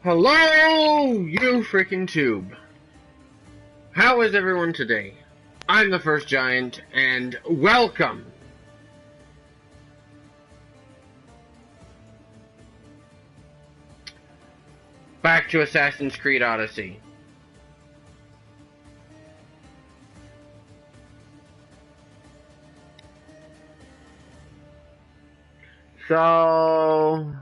Hello, you freaking tube. How is everyone today? I'm the First Giant, and welcome back to Assassin's Creed Odyssey. So...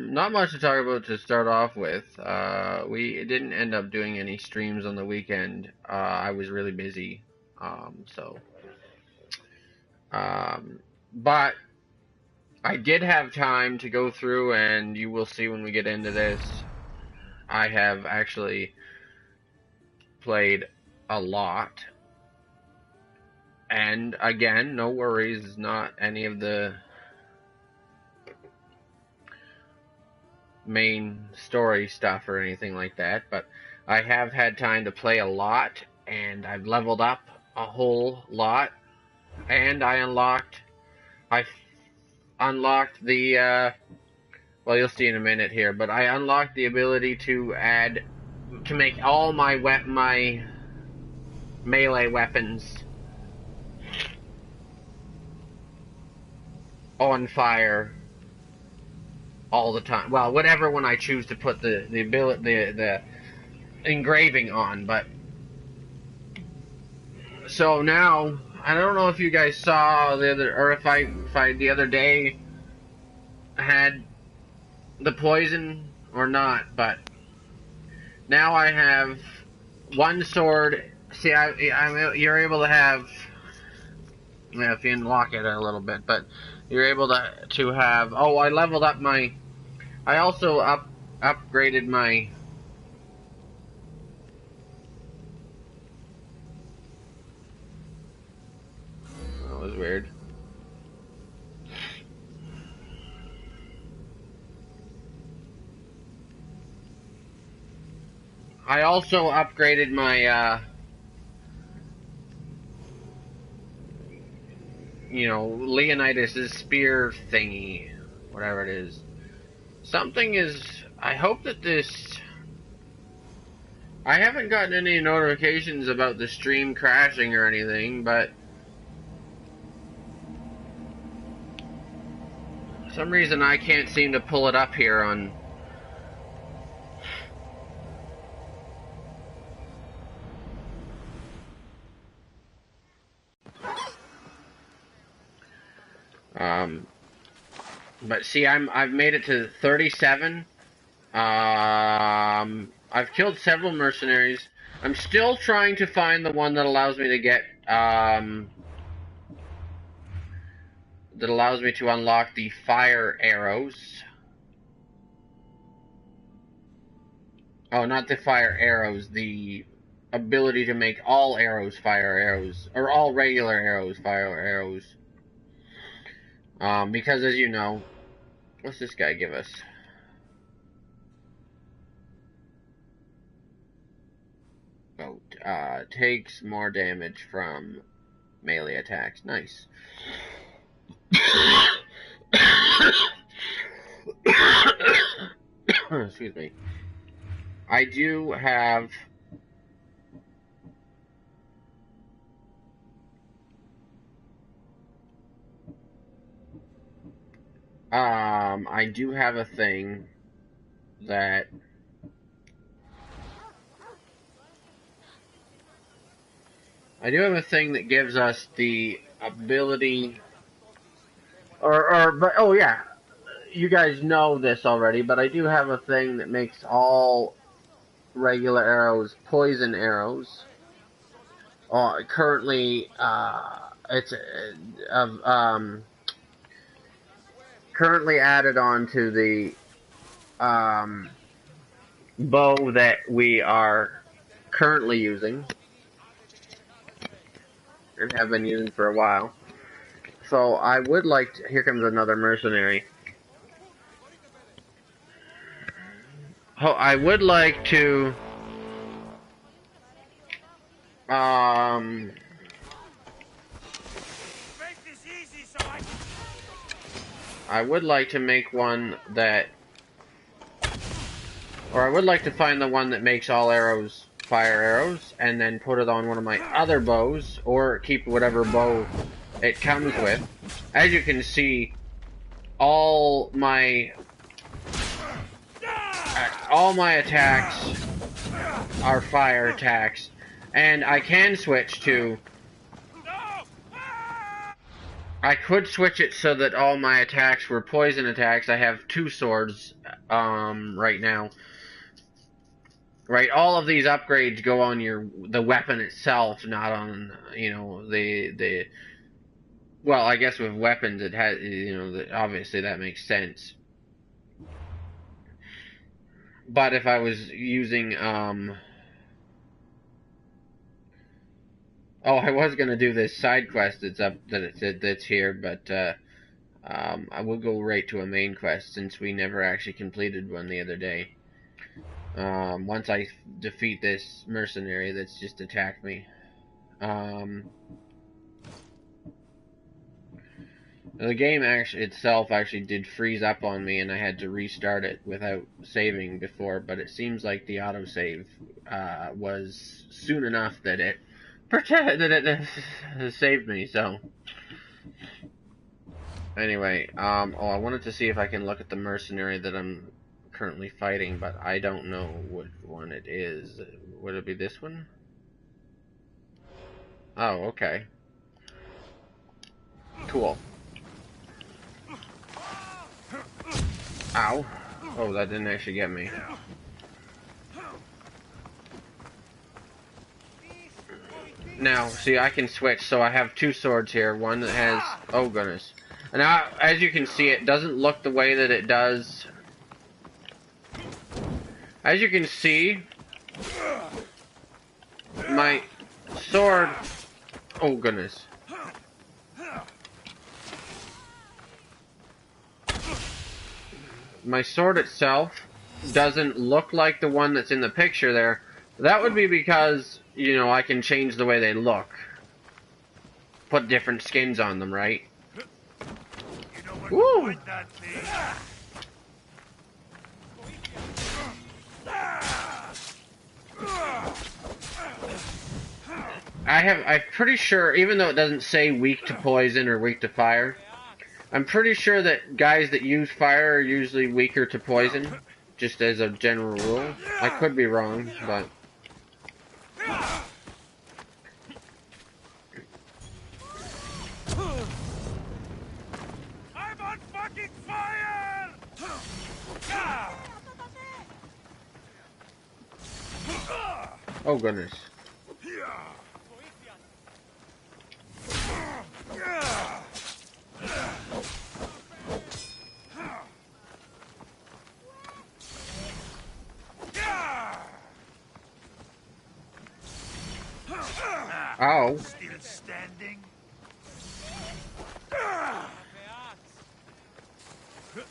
not much to talk about to start off with. We didn't end up doing any streams on the weekend. I was really busy. But I did have time to go through, and you will see when we get into this, I have actually played a lot. And again, no worries, not any of the main story stuff or anything like that, but I have had time to play a lot, and I've leveled up a whole lot, and I unlocked the well, you'll see in a minute here, but I unlocked the ability to make all my melee weapons on fire all the time. Well, whatever one I choose to put the engraving on, but so now I don't know if you guys saw if I the other day had the poison or not, but now I have one sword. See, you're able to have, yeah, if you unlock it a little bit, but you're able to have. Oh, I leveled up my. I also upgraded my. That was weird. I also upgraded my, Leonidas' spear thingy, whatever it is. Something is... I hope that this... I haven't gotten any notifications about the stream crashing or anything, but... for some reason I can't seem to pull it up here on... But see, I've made it to 37. I've killed several mercenaries. I'm still trying to find the one that allows me to get, that allows me to unlock the fire arrows. Oh, not the fire arrows, the ability to make all arrows fire arrows, or all regular arrows fire arrows. Because as you know, what's this guy give us? Oh, takes more damage from melee attacks. Nice. Excuse me. I do have... I do have a thing that... I do have a thing that gives us the ability... but, oh yeah, you guys know this already, but I do have a thing that makes all regular arrows poison arrows. Currently, it's currently added on to the bow that we are currently using. and have been using for a while. So I would like to, here comes another mercenary. Oh, I would like to um I would like to make one that, or I would like to find the one that makes all arrows fire arrows, and then put it on one of my other bows, or keep whatever bow it comes with. As you can see, all my attacks are fire attacks, and I can switch to. I could switch it so that all my attacks were poison attacks. I have 2 swords right now. Right, all of these upgrades go on the weapon itself, not on, you know, the well, I guess with weapons it has, you know, obviously that makes sense. But if I was using oh, I was gonna do this side quest that's here, but I will go right to a main quest since we never actually completed one the other day. Once I defeat this mercenary that's just attacked me. The game itself actually did freeze up on me, and I had to restart it without saving before. But it seems like the autosave was soon enough that it saved me. So anyway, oh, I wanted to see if I can look at the mercenary that I'm currently fighting, but I don't know what one it is. Would it be this one? Oh, okay. Cool. Ow. Oh, that didn't actually get me. Now, see, I can switch, so I have 2 swords here. One that has... Oh, goodness. And now, as you can see, it doesn't look the way that it does. As you can see, my sword... Oh, goodness. My sword itself doesn't look like the one that's in the picture there. That would be because, you know, I can change the way they look. Put different skins on them, right? Woo! I'm pretty sure, even though it doesn't say weak to poison or weak to fire, I'm pretty sure that guys that use fire are usually weaker to poison, just as a general rule. I could be wrong, but... I'm on fucking fire! Oh, goodness. Ow. Still standing?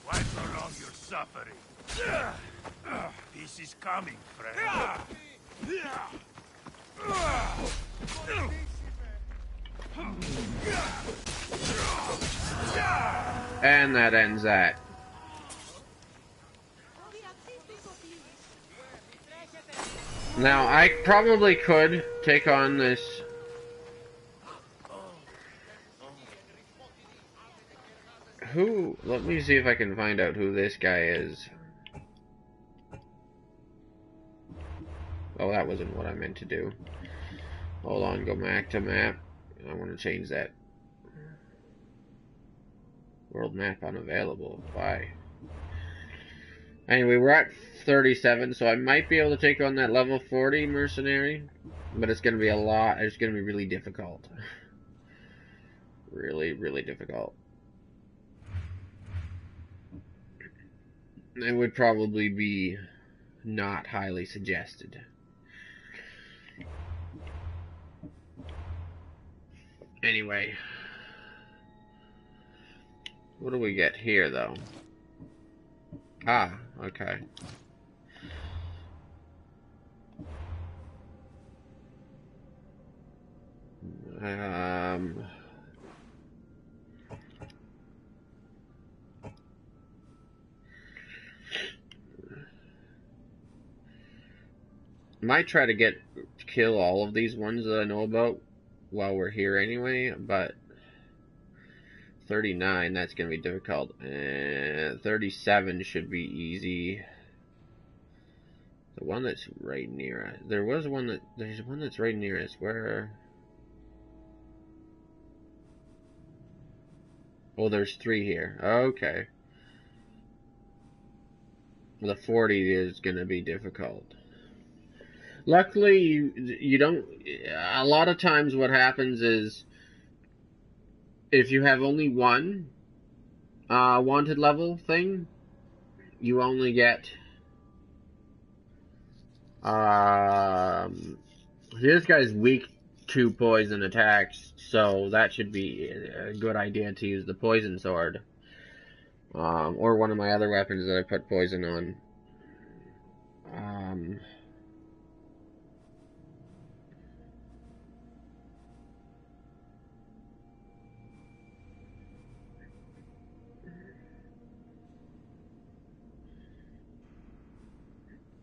Why prolong your suffering? Peace is coming, friend. And that ends that. Now, I probably could take on this... Let me see if I can find out who this guy is. Oh, that wasn't what I meant to do. Hold on, go back to map. I want to change that. World map unavailable. Why? Anyway, we're at 37, so I might be able to take on that level 40 mercenary. But it's going to be a lot. It's going to be really difficult. Really, really difficult. It would probably be not highly suggested. Anyway. What do we get here, though? Ah, okay. Might try to kill all of these ones that I know about while we're here anyway, but 39, that's gonna be difficult. 37 should be easy. The one that's right near us. There's one that's right near us. Where? Oh, there's 3 here. Okay. The 40 is gonna be difficult. Luckily, you don't. A lot of times, what happens is if you have only one wanted level thing, you only get. This guy's weak to poison attacks, so that should be a good idea to use the poison sword, or one of my other weapons that I put poison on.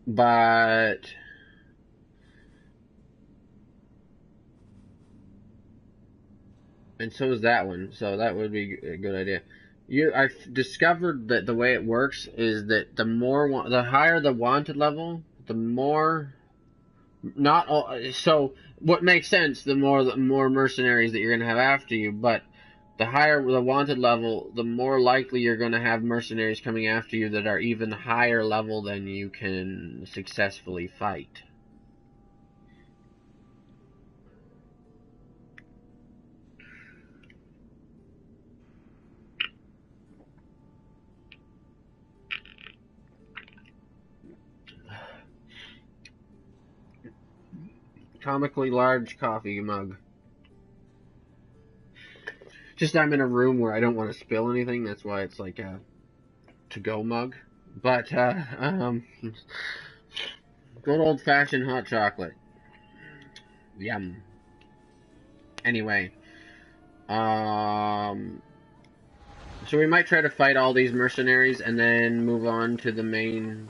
But and so is that one, so that would be a good idea. I've discovered that the way it works is that the higher the wanted level, the more not all, so what makes sense, the more mercenaries that you're gonna have after you, but the higher the wanted level, the more likely you're going to have mercenaries coming after you that are even higher level than you can successfully fight. Comically large coffee mug. Just I'm in a room where I don't want to spill anything, that's why it's like a to-go mug. But, good old-fashioned hot chocolate. Yum. Anyway. So we might try to fight all these mercenaries and then move on to the main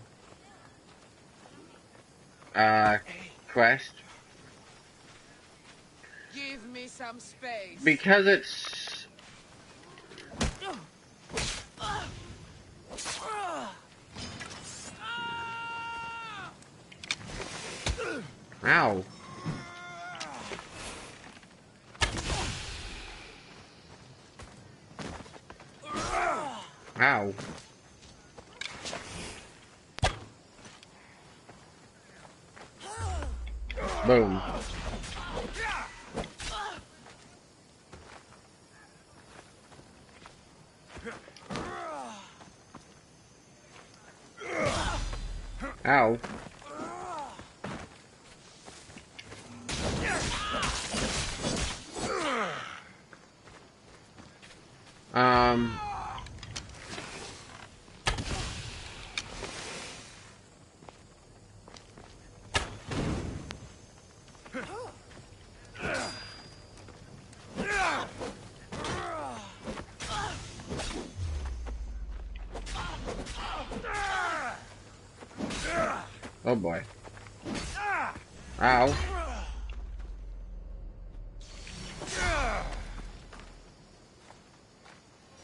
quest. Give me some space. Because it's... Ow. Ow. Boom. Ow. Oh boy. Ow.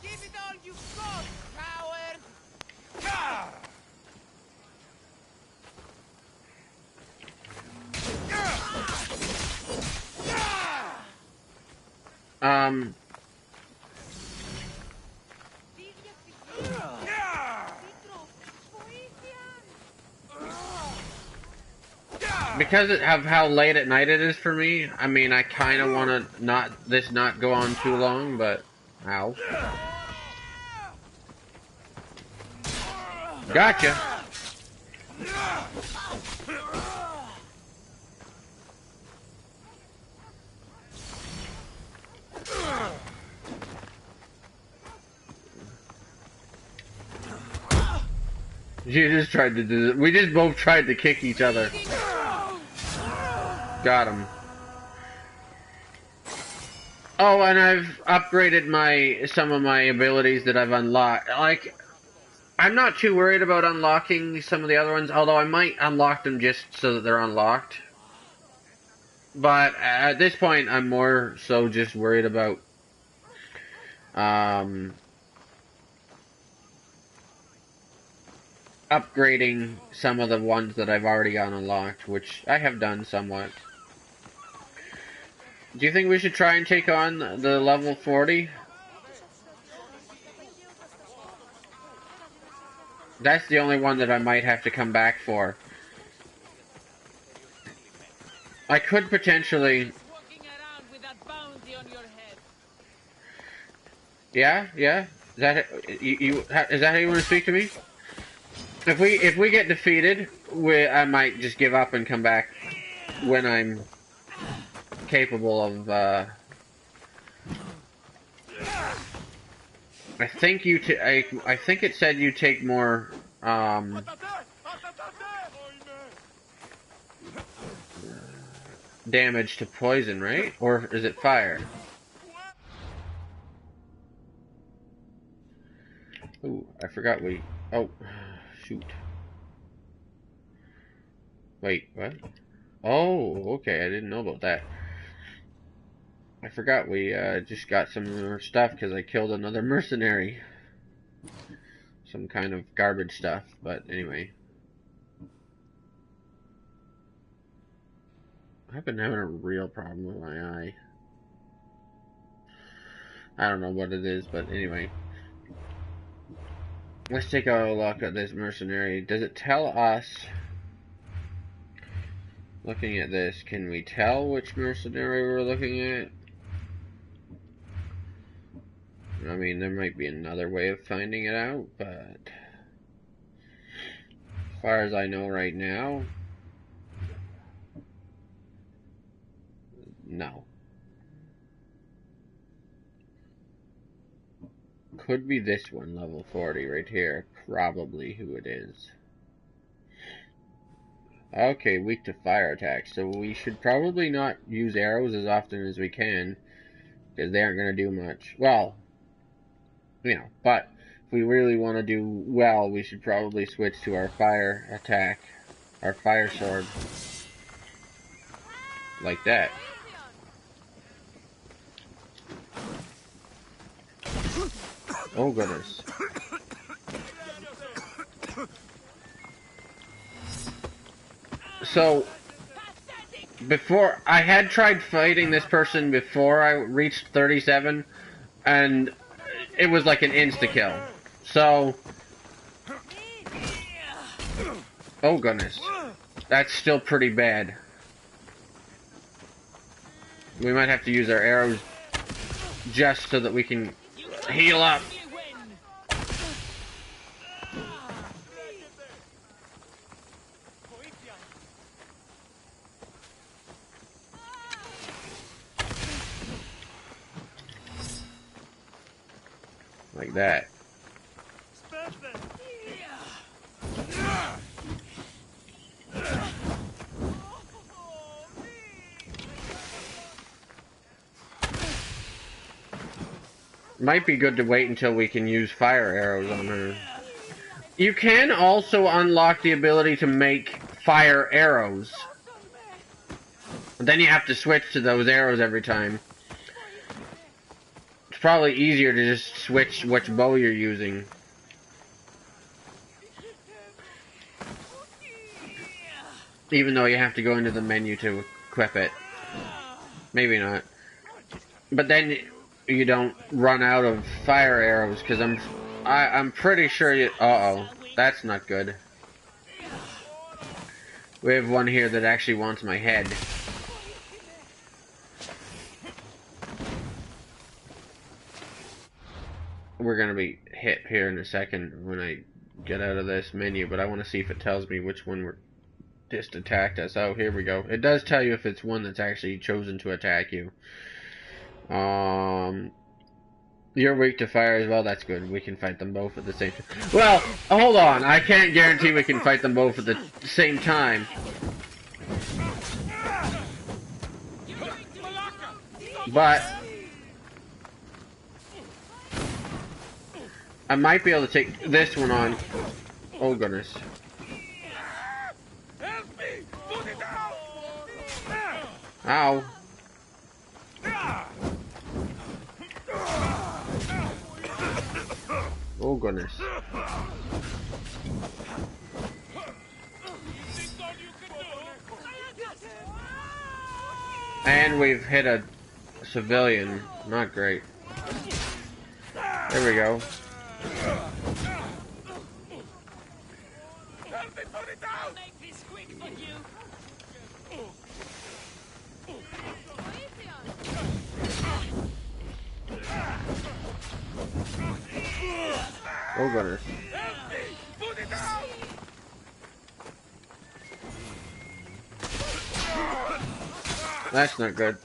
Give it all you've got, coward! Because of how late at night it is for me, I mean, I kind of want to not go on too long, but... Ow. Gotcha! You just tried to do it. We just both tried to kick each other. Got him. Oh, and I've upgraded some of my abilities that I've unlocked. Like, I'm not too worried about unlocking some of the other ones, although I might unlock them just so that they're unlocked. But at this point, I'm more so just worried about upgrading some of the ones that I've already got unlocked, which I have done somewhat. Do you think we should try and take on the level 40? That's the only one that I might have to come back for. I could potentially... Yeah? Is that is that how you want to speak to me? If we get defeated, I might just give up and come back when I'm capable of. I think I think it said you take more. Damage to poison, right? Or is it fire? Ooh, I forgot we... Oh, shoot. Wait, what? Oh, okay, I didn't know about that. I forgot we just got some more stuff because I killed another mercenary. Some kind of garbage stuff, but anyway. I've been having a real problem with my eye. I don't know what it is, but anyway. Let's take a look at this mercenary. Does it tell us... Looking at this, can we tell which mercenary we're looking at? I mean, there might be another way of finding it out, but... As far as I know right now... No. Could be this one, level 40, right here. Probably who it is. Okay, weak to fire attacks. So we should probably not use arrows as often as we can. Because they aren't going to do much. Well, you know, but if we really want to do well, we should probably switch to our fire attack. Our fire sword. Like that. Oh goodness. So, before, I had tried fighting this person before I reached 37, and it was like an insta-kill. So, oh goodness. That's still pretty bad. We might have to use our arrows just so that we can heal up. Like that. Might be good to wait until we can use fire arrows on her. You can also unlock the ability to make fire arrows. But then you have to switch to those arrows every time. It's probably easier to just switch which bow you're using. Even though you have to go into the menu to equip it. Maybe not. But then you don't run out of fire arrows, because I'm pretty sure you... Uh-oh. That's not good. We have one here that actually wants my head. We're gonna be hit here in a second when I get out of this menu, but I want to see if it tells me which one just attacked us. Oh, here we go. It does tell you if it's one that's actually chosen to attack you. You're weak to fire as well. That's good. We can fight them both at the same time. Well, hold on. I can't guarantee we can fight them both at the same time. But I might be able to take this one on. Oh goodness. Help me! Put it out! Ow. Oh goodness. And we've hit a civilian. Not great. There we go. Help me put it out! Make this quick for you. Oh goodness. Help me! Put it out! That's not good.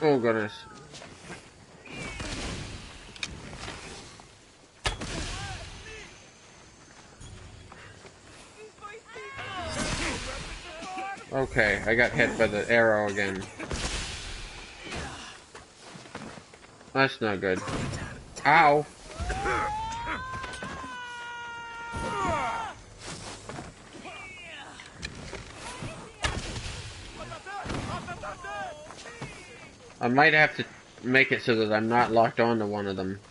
Oh goodness. Okay, I got hit by the arrow again. That's not good. Ow! I might have to make it so that I'm not locked onto one of them.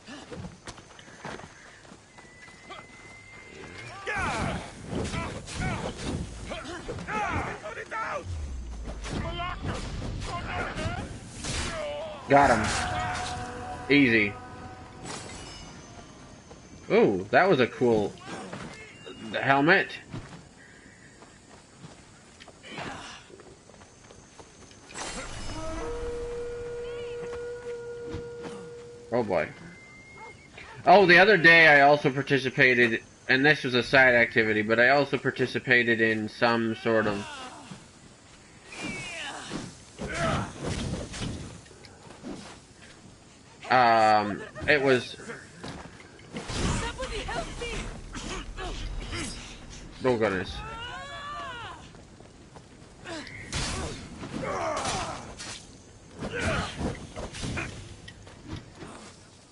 Put it out! Got him. Easy. Ooh, that was a cool helmet. Oh boy. Oh, the other day I also participated, and this was a side activity, but I also participated in some sort of it was, Somebody help me. oh goodness.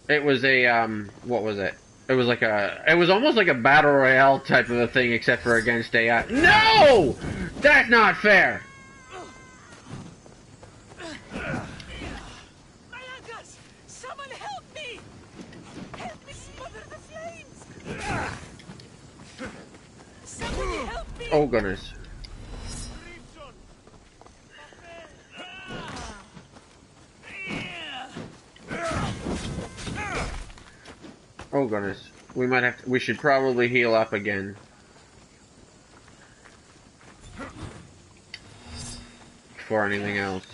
It was a, what was it? It was like it was almost like a battle royale type of a thing, except for against AI. No! That's not fair! Malagas, someone help me. Help me smother the flames. Somebody help me. Oh goodness. Oh goodness. We might have to, we should probably heal up again. Before anything else.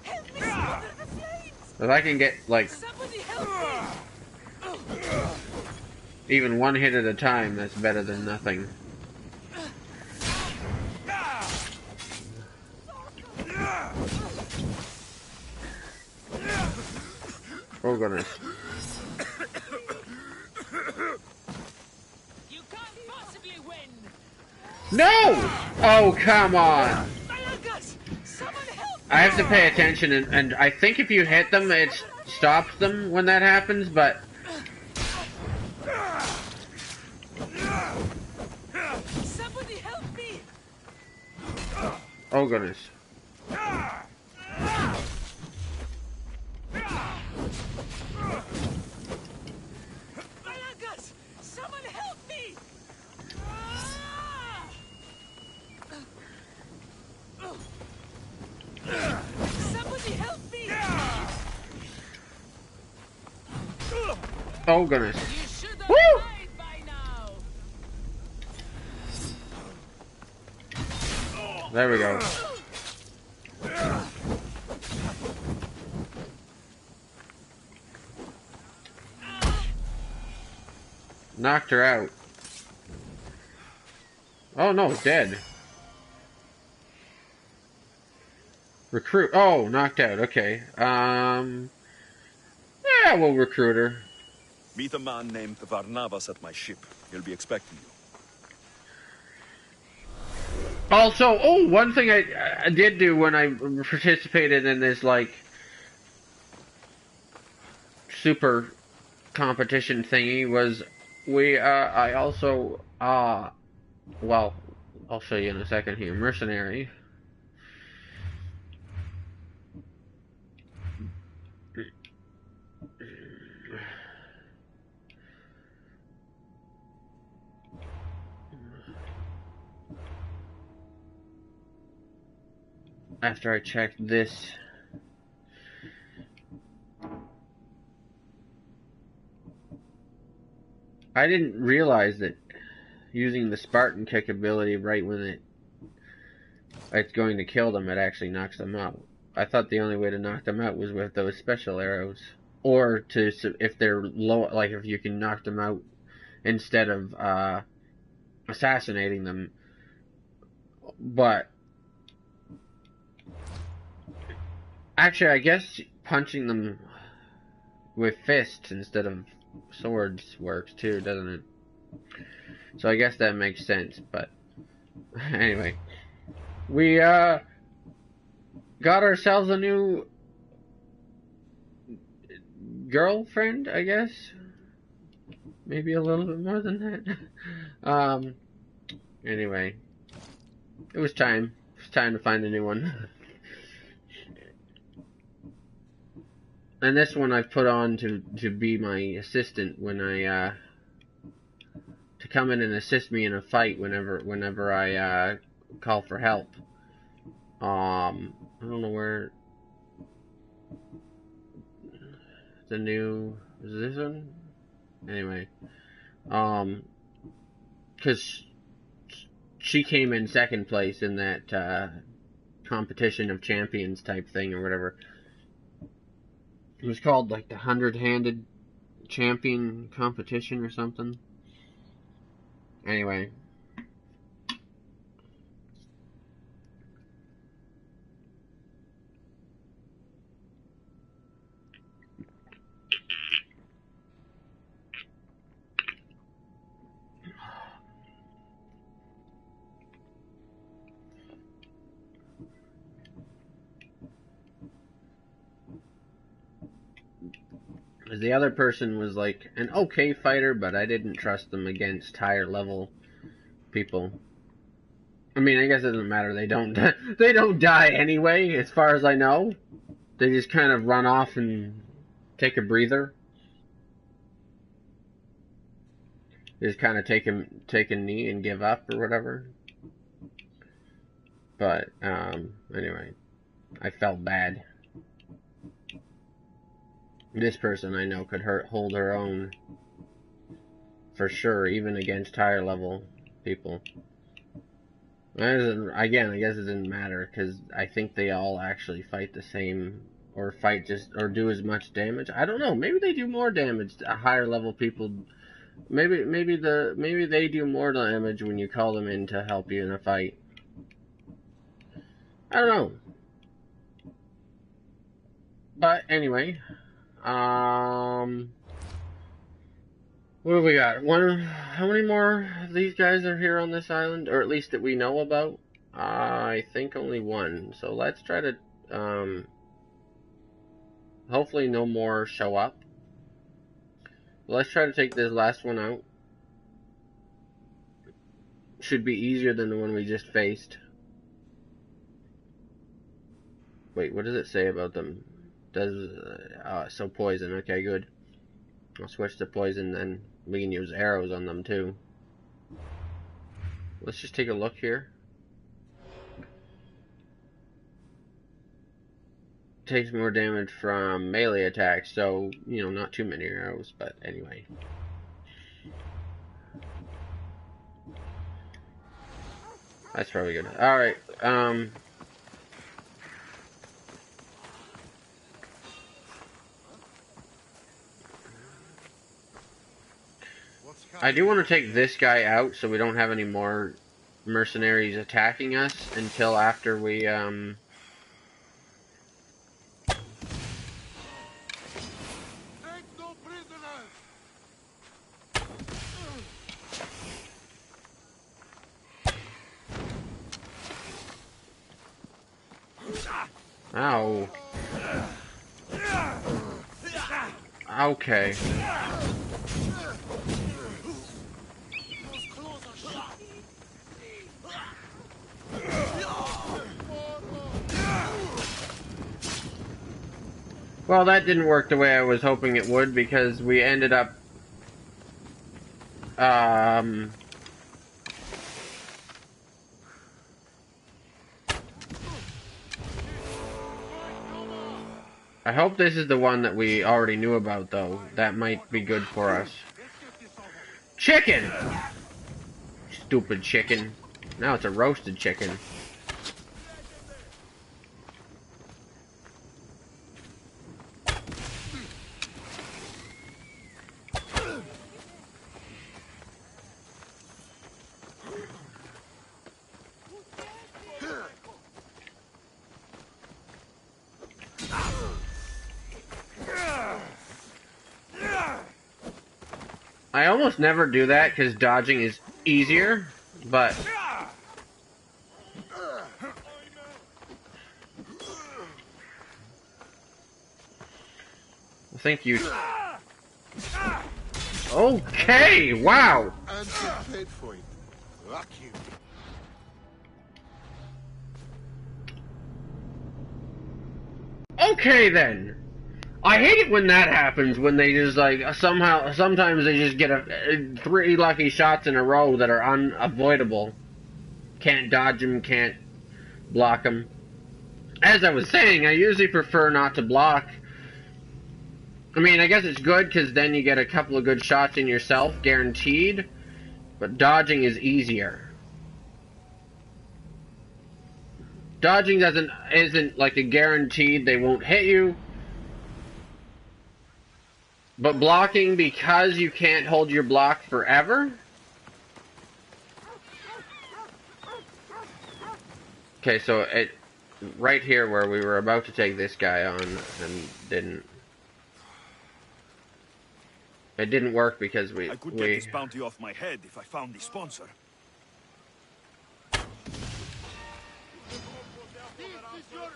Help me smother the flames. If I can get, like, Somebody help me. even one hit at a time, that's better than nothing. Oh goodness. You can't possibly win. No! Oh, come on! Malagas, someone help me. I have to pay attention, and I think if you hit them, it stops them when that happens, but... Somebody help me. Oh goodness. Malagas, someone help me. Somebody help me. Oh goodness. You should have Woo! died by now. There we go. Knocked her out. Oh no, dead. Recruit. Oh, knocked out. Okay. Yeah, we'll recruit her. Meet a man named Varnavas at my ship. He'll be expecting you. Also, oh, one thing I did do when I participated in this, like, super competition thingy was I also, well, I'll show you in a second here. Mercenary. After I checked this, I didn't realize that using the Spartan kick ability right when it's going to kill them, it actually knocks them out. I thought the only way to knock them out was with those special arrows, or to if they're low, like if you can knock them out instead of assassinating them. But actually, I guess punching them with fists instead of swords works too, doesn't it? So I guess that makes sense, but anyway. We got ourselves a new girlfriend, I guess. Maybe a little bit more than that. Anyway. It was time. It was time to find a new one. And this one I've put on to be my assistant when I to come in and assist me in a fight whenever I call for help. I don't know where the new is this one? Anyway. Cause she came in second place in that competition of champions type thing or whatever. It was called like the 100-handed champion competition or something. Anyway. The other person was like an okay fighter, but I didn't trust them against higher level people. I mean, I guess it doesn't matter. They don't they don't die anyway, as far as I know. They just kind of run off and take a breather. They just kind of take a knee and give up or whatever. But anyway, I felt bad. This person I know could hold her own for sure, even against higher level people. Again, I guess it didn't matter because I think they all actually fight the same, or or do as much damage. I don't know. Maybe they do more damage to higher level people. Maybe they do more damage when you call them in to help you in a fight. I don't know. But anyway. What have we got? How many more of these guys are here on this island? Or at least that we know about? I think only one. So let's try to, hopefully no more show up. Let's try to take this last one out. Should be easier than the one we just faced. Wait, what does it say about them? So poison. Okay, good. I'll switch to poison, then we can use arrows on them too. Let's just take a look here. Takes more damage from melee attacks, so, you know, not too many arrows, but anyway. That's probably good. Alright, I do want to take this guy out so we don't have any more mercenaries attacking us until after we Ow. Okay. Well, that didn't work the way I was hoping it would, because we ended up I hope this is the one that we already knew about, though. That might be good for us. Chicken! Stupid chicken. Now it's a roasted chicken. I almost never do that because dodging is easier, but I think you. Okay, wow. And get paid for it. Luck you. Okay then. I hate it when that happens, when they just like sometimes they just get 3 lucky shots in a row that are unavoidable. Can't dodge them, can't block them. As I was saying, I usually prefer not to block. I mean, I guess it's good because then you get a couple of good shots in yourself, guaranteed. But dodging is easier. Dodging isn't like a guaranteed they won't hit you. But blocking, because you can't hold your block forever. Okay, so right here where we were about to take this guy on and it didn't work because I could get this bounty off my head if I found the sponsor. This is your end.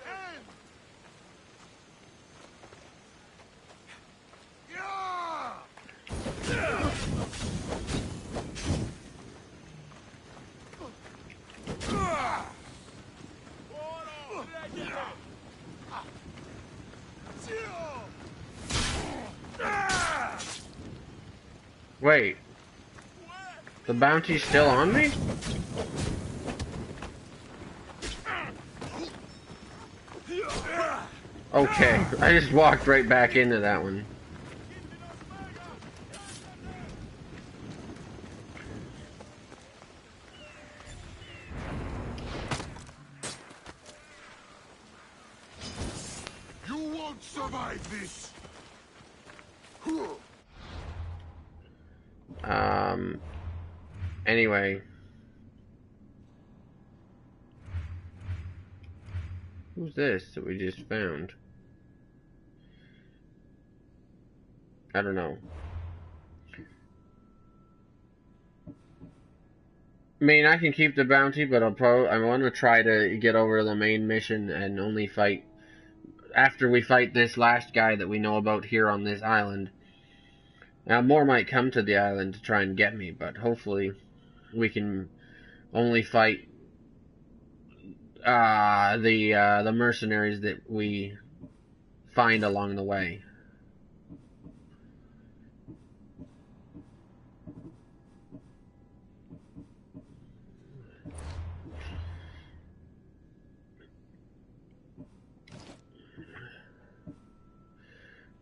Wait. The bounty's still on me? Okay, I just walked right back into that one. You won't survive this. Anyway. Who's this that we just found? I don't know. I mean, I can keep the bounty, but I want to try to get over to the main mission and only fight after we fight this last guy that we know about here on this island. Now, more might come to the island to try and get me, but hopefully we can only fight the mercenaries that we find along the way.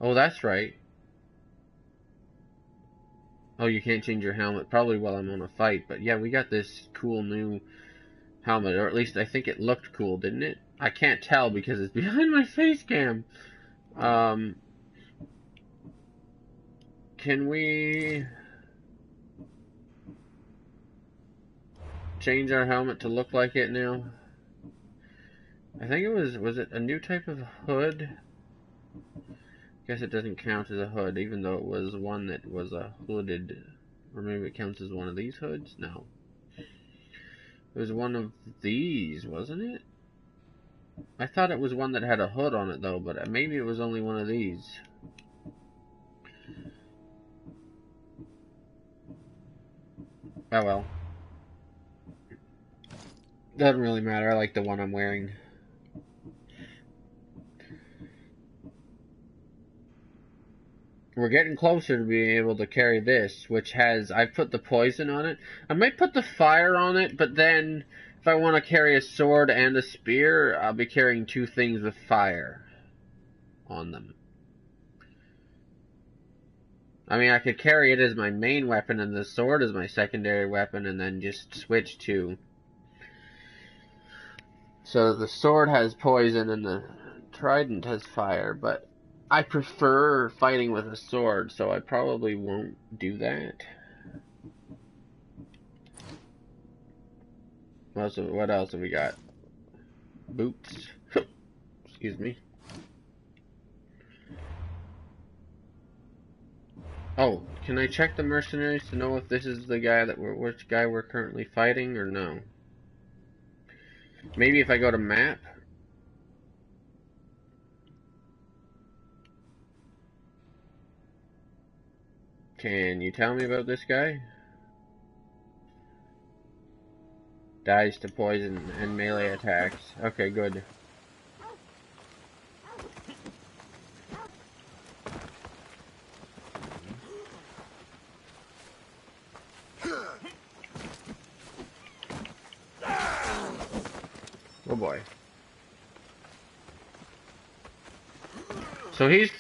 Oh, that's right. Oh, you can't change your helmet. Probably while I'm on a fight. But yeah, we got this cool new helmet. Or at least I think it looked cool, didn't it? I can't tell because it's behind my face cam. Can we change our helmet to look like it now? I think it was it a new type of hood? Guess it doesn't count as a hood, even though it was one that was a hooded, or maybe it counts as one of these hoods? No. It was one of these, wasn't it? I thought it was one that had a hood on it though, but maybe it was only one of these. Oh well. Doesn't really matter, I like the one I'm wearing. We're getting closer to being able to carry this, which has, I've put the poison on it. I might put the fire on it, but then if I want to carry a sword and a spear, I'll be carrying two things with fire on them. I mean, I could carry it as my main weapon and the sword as my secondary weapon and then just switch to. So the sword has poison and the trident has fire, but I prefer fighting with a sword, so I probably won't do that. What else have we got? Boots. Excuse me. Oh, can I check the mercenaries to know if this is the guy which guy we're currently fighting or no? Maybe if I go to map. Can you tell me about this guy? Dies to poison and melee attacks. Okay, good. Oh boy. So he's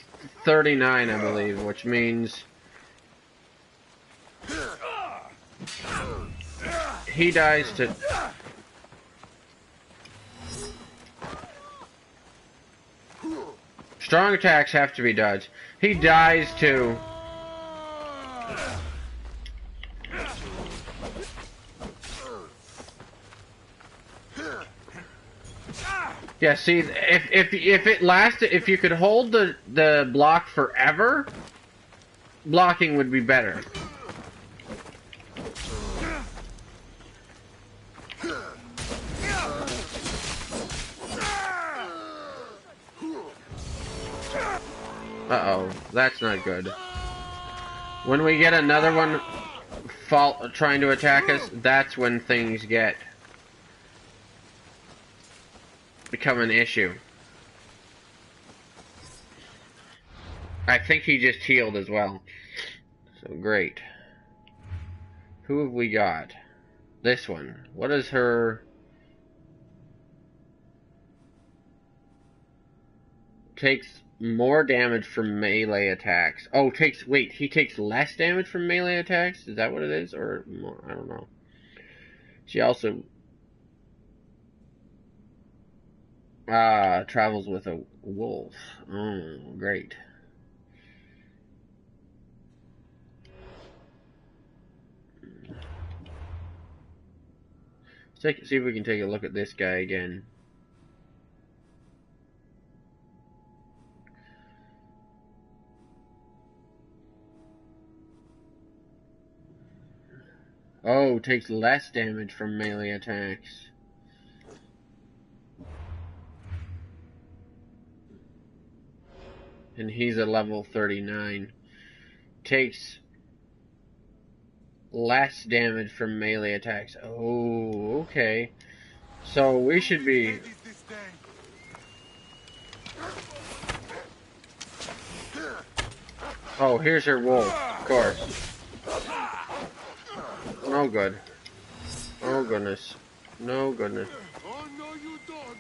39, I believe, which means he dies to... Strong attacks have to be dodged. He dies to... Yeah, see, if it lasted, if you could hold the block forever, blocking would be better. Uh-oh, that's not good. When we get another one trying to attack us, that's when things become an issue. I think he just healed as well. So great. Who have we got? This one. What is her... Takes more damage from melee attacks. Oh, wait, he takes less damage from melee attacks? Is that what it is? Or more? I don't know. She also... travels with a wolf. Oh, great. See if we can take a look at this guy again. Oh, takes less damage from melee attacks. And he's a level 39. Takes less damage from melee attacks. Oh, okay. So we should be... Oh, here's her wolf, of course. No good. Oh goodness. No goodness. Oh, no, you don't.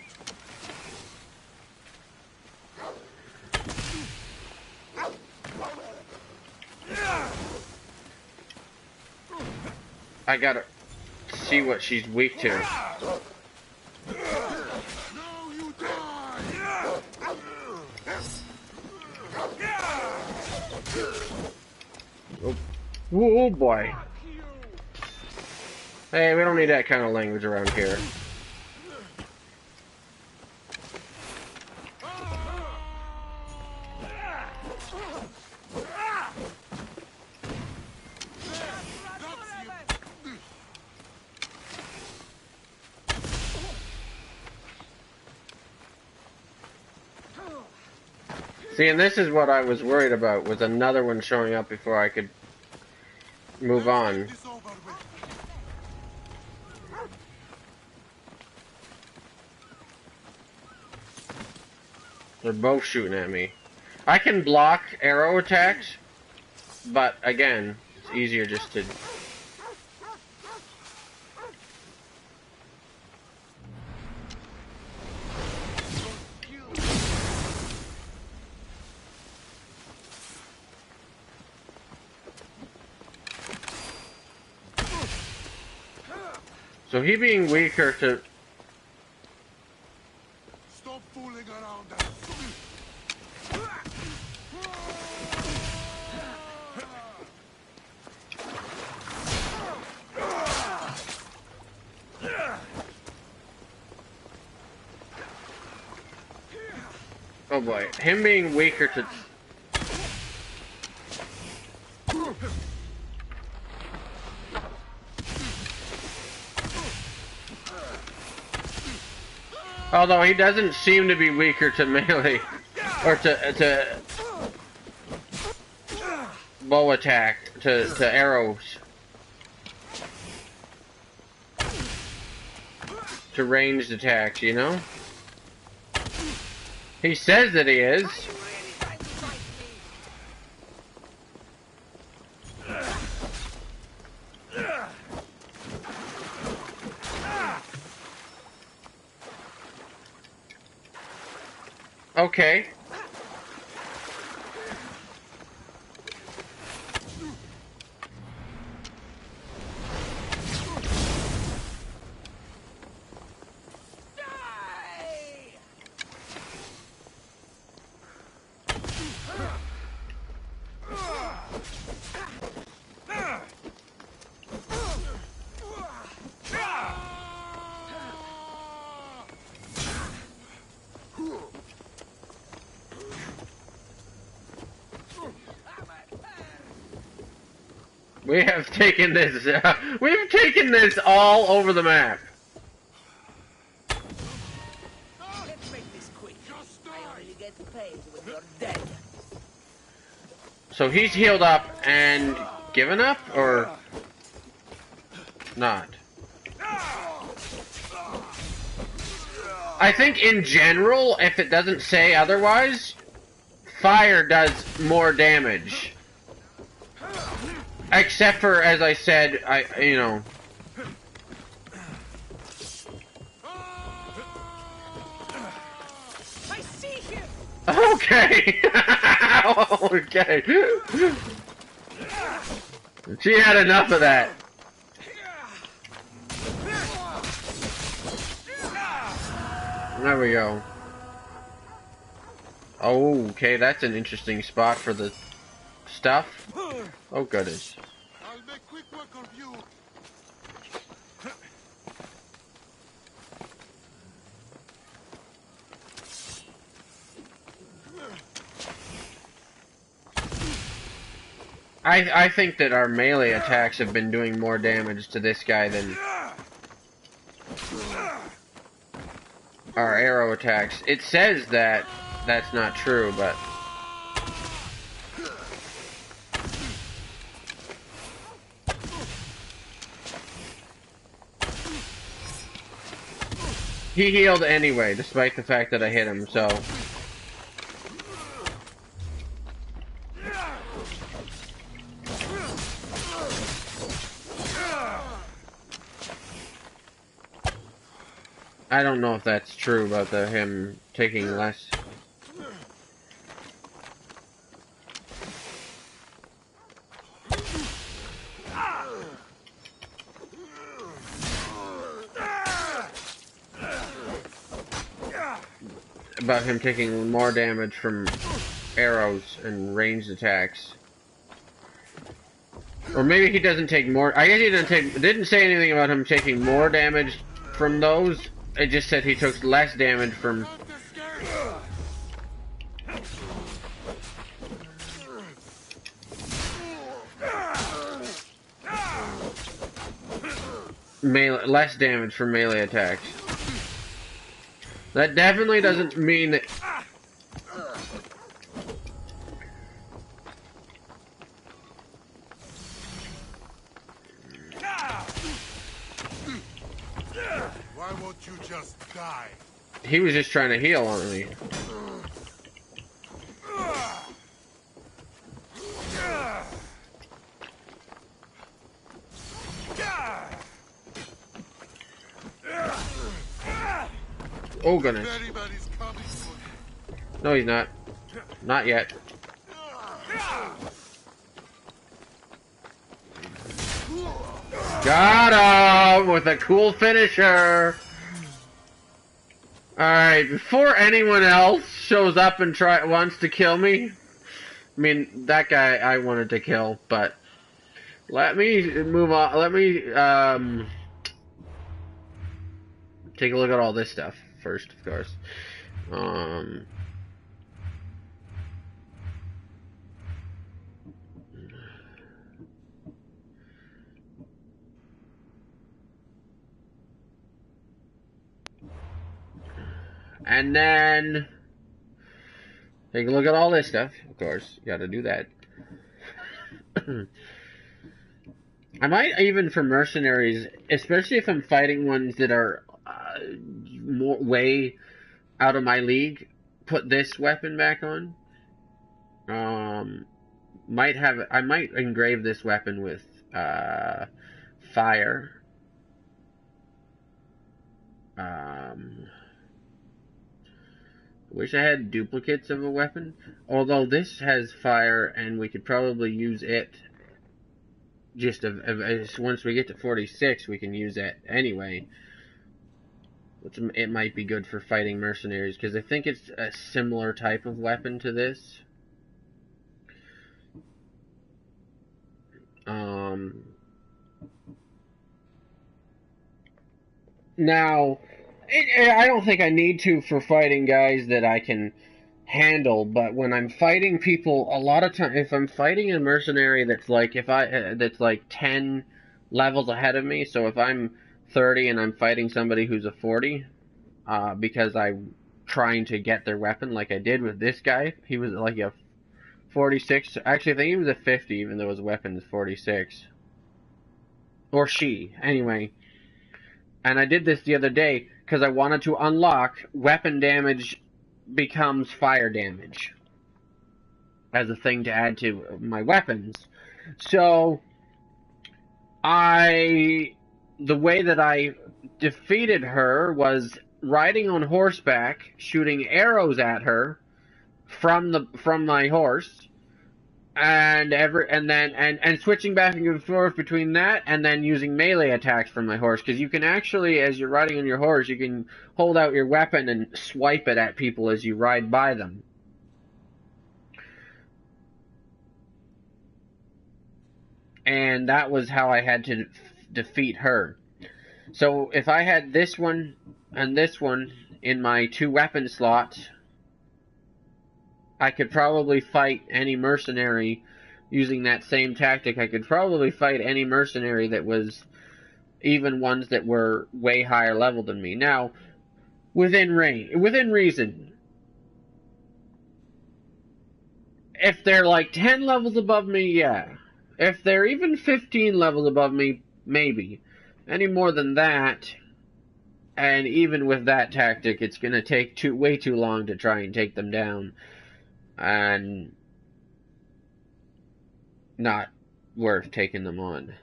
I gotta see what she's weak to. No, you die. Oh, oh boy. Hey, we don't need that kind of language around here. See, and this is what I was worried about, was another one showing up before I could move on. This over with. They're both shooting at me. I can block arrow attacks, but again, it's easier just to... So he being weaker to... Stop fooling around. Oh boy, him being weaker to... Although he doesn't seem to be weaker to melee, or to bow attack, to arrows. To ranged attacks, you know? He says that he is. Okay. We have taken this. We've taken this all over the map. Let's make this quick. I only get paid when you're dead. So he's healed up and given up, or not? I think in general, if it doesn't say otherwise, fire does more damage. Except for, as I said, you know. I see him. Okay. Okay. She had enough of that. There we go. Oh, okay, that's an interesting spot for the stuff. Oh, goodness. I'll make quick work of you. I think that our melee attacks have been doing more damage to this guy than our arrow attacks. It says that that's not true, but he healed anyway, despite the fact that I hit him, so... I don't know if that's true about him taking less. About him taking more damage from arrows and ranged attacks. Or maybe he doesn't take more. I guess he didn't say anything about him taking more damage from those. It just said he took less damage from melee, less damage from melee attacks. That definitely doesn't mean that thought you just died. He was just trying to heal on me. Oh goodness. Everybody's coming for you. No, he's not. Not yet. Got him with a cool finisher. Alright, before anyone else shows up and wants to kill me, I mean, that guy I wanted to kill, but let me move on. Let me take a look at all this stuff first, of course. And then take a look at all this stuff, of course. You gotta do that. I might even for mercenaries, especially if I'm fighting ones that are way out of my league, put this weapon back on. I might engrave this weapon with fire. Wish I had duplicates of a weapon. Although this has fire, and we could probably use it. Just once we get to 46, we can use it anyway. It might be good for fighting mercenaries, because I think it's a similar type of weapon to this. Now, I don't think I need to for fighting guys that I can handle, but when I'm fighting people, a lot of time, if I'm fighting a mercenary that's like, that's like 10 levels ahead of me, so if I'm 30 and I'm fighting somebody who's a 40, because I'm trying to get their weapon like I did with this guy, he was like a 46, actually I think he was a 50, even though his weapon is 46. Or she, anyway. And I did this the other day because I wanted to unlock weapon damage becomes fire damage as a thing to add to my weapons. So the way that I defeated her was riding on horseback, shooting arrows at her from my horse, and switching back and forth between that and then using melee attacks from my horse, because you can actually, as you're riding on your horse, you can hold out your weapon and swipe it at people as you ride by them. And that was how I had to defeat her. So if I had this one and this one in my 2 weapon slots, I could probably fight any mercenary using that same tactic. I could probably fight any mercenary that was, even ones that were way higher level than me. Now, within reason. If they're like 10 levels above me, yeah. If they're even 15 levels above me, maybe. Any more than that, and even with that tactic, it's going to take way too long to try and take them down. And not worth taking them on.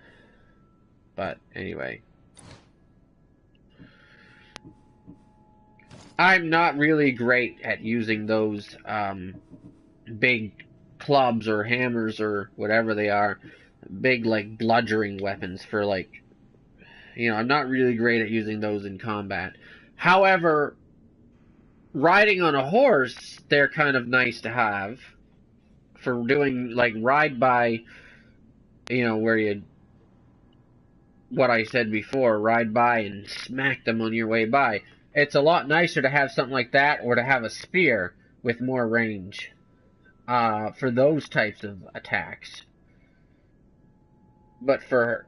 But anyway, I'm not really great at using those big clubs or hammers or whatever they are, big like bludgeoning weapons for like, I'm not really great at using those in combat. However, riding on a horse, they're kind of nice to have for doing like ride by, where you, what I said before, ride by and smack them on your way by. It's a lot nicer to have something like that, or to have a spear with more range for those types of attacks. But for,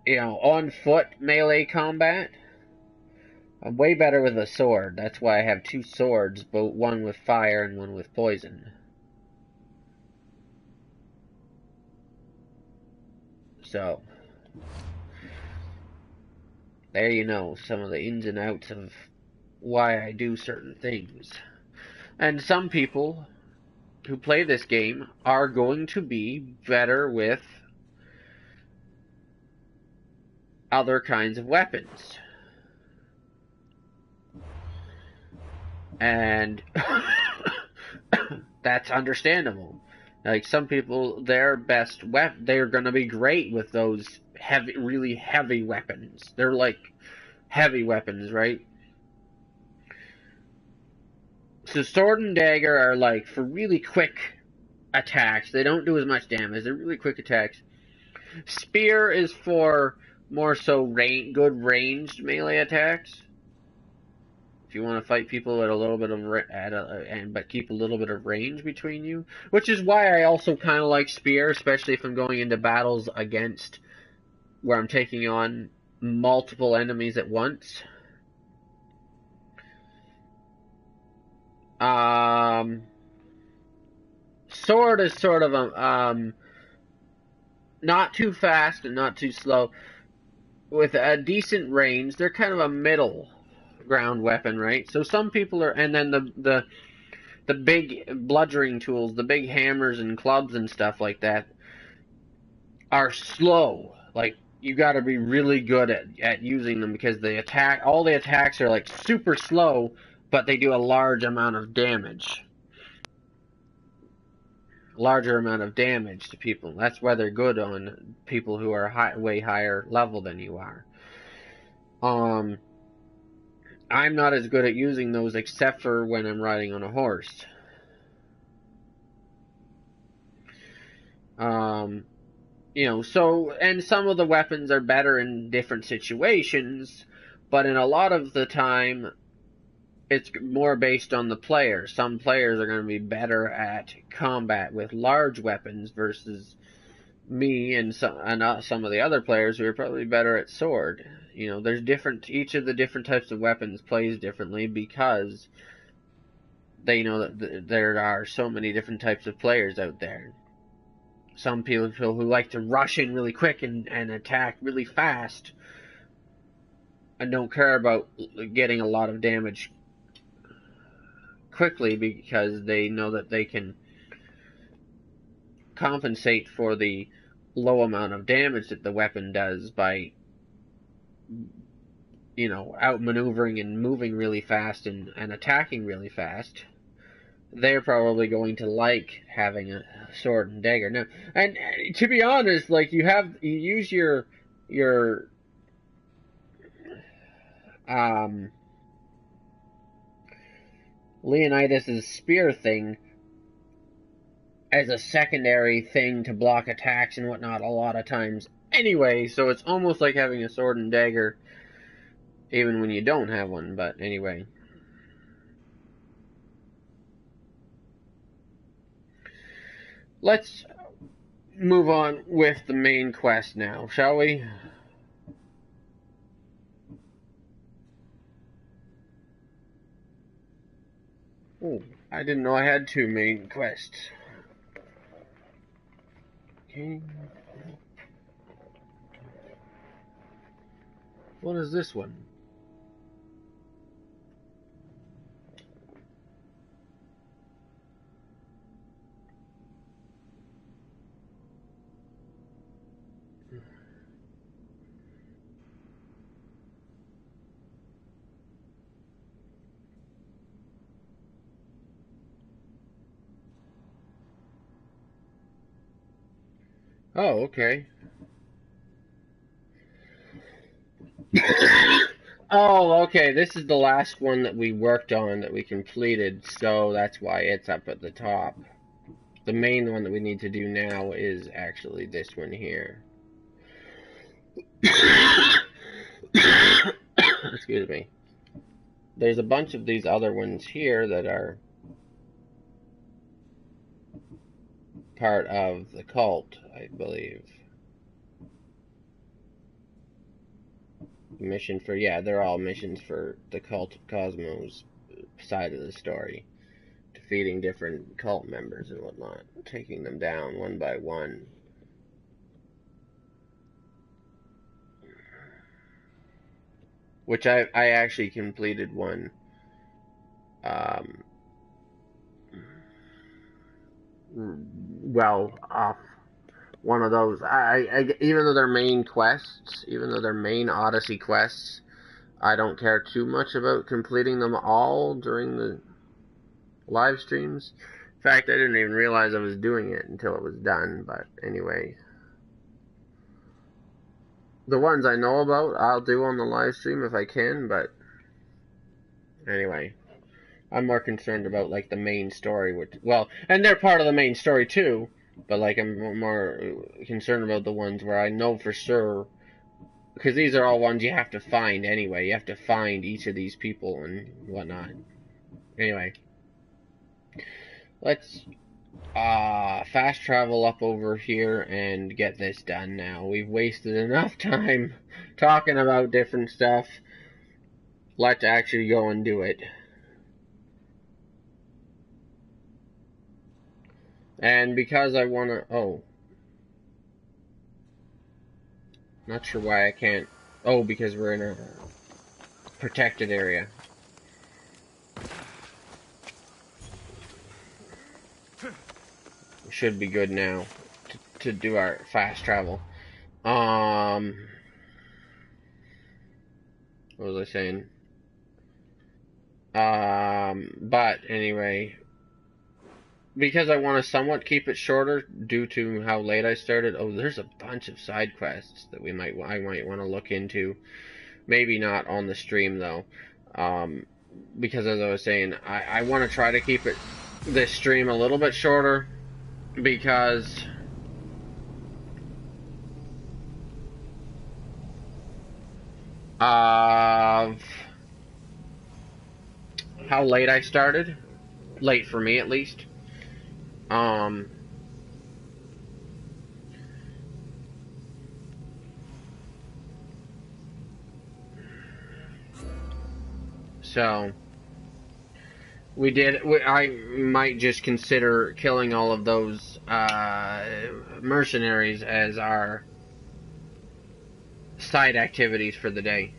on foot melee combat, I'm way better with a sword. That's why I have 2 swords, but one with fire and one with poison. So, there you know some of the ins and outs of why I do certain things. And some people who play this game are going to be better with other kinds of weapons. And that's understandable. Like some people, their best they're going to be great with those heavy, really heavy weapons. They're like heavy weapons, right? So sword and dagger are like for really quick attacks. They don't do as much damage. They're really quick attacks. Spear is for more so good ranged melee attacks. If you want to fight people at a little bit of but keep a little bit of range between you, which is why I also kind of like spear, especially if I'm going into battles against where I'm taking on multiple enemies at once. Sword is sort of a not too fast and not too slow, with a decent range. They're kind of a middle ground weapon, right? So some people are, and then the big bludgeoning tools, the big hammers and clubs and stuff like that, are slow. Like you got to be really good at using them because all the attacks are like super slow, but they do a larger amount of damage to people. That's why they're good on people who are way higher level than you are. I'm not as good at using those except for when I'm riding on a horse. And some of the weapons are better in different situations, but in a lot of the time, it's more based on the player. Some players are going to be better at combat with large weapons versus me and some of the other players who are probably better at sword. There's each of the different types of weapons plays differently because they know that there are so many different types of players out there. Some people who like to rush in really quick and attack really fast and don't care about getting a lot of damage quickly because they know that they can compensate for the low amount of damage that the weapon does by outmaneuvering and moving really fast and attacking really fast. They're probably going to like having a sword and dagger. Now, and to be honest, like you use your Leonidas's spear thing as a secondary thing to block attacks and whatnot a lot of times anyway, so it's almost like having a sword and dagger even when you don't have one, but anyway. Let's move on with the main quest now, shall we? Oh, I didn't know I had 2 main quests. Okay. What is this one? Oh, okay. Oh, okay. This is the last one that we worked on that we completed, so that's why it's up at the top. The main one that we need to do now is actually this one here. Excuse me. There's a bunch of these other ones here that are part of the cult, I believe. They're all missions for the Cult of Cosmos side of the story. Defeating different cult members and whatnot. Taking them down one by one. which I actually completed one. Well, off one of those. Even though they're main quests, even though they're main Odyssey quests, I don't care too much about completing them all during the live streams. In fact, I didn't even realize I was doing it until it was done, but anyway. The ones I know about, I'll do on the live stream if I can, but anyway. I'm more concerned about, like, the main story, which, well, and they're part of the main story, too, but, like, I'm more concerned about the ones where I know for sure, because these are all ones you have to find anyway. You have to find each of these people and whatnot. Anyway. Let's fast travel up over here and get this done now. We've wasted enough time talking about different stuff. Let's actually go and do it. And because I want to... Oh. Not sure why I can't... Oh, because we're in a protected area. We should be good now to do our fast travel. What was I saying? But anyway, because I want to somewhat keep it shorter due to how late I started. Oh, there's a bunch of side quests that I might want to look into. Maybe not on the stream though, because as I was saying, I want to try to keep this stream a little bit shorter because of how late I started. Late for me, at least. So I might just consider killing all of those mercenaries as our side activities for the day.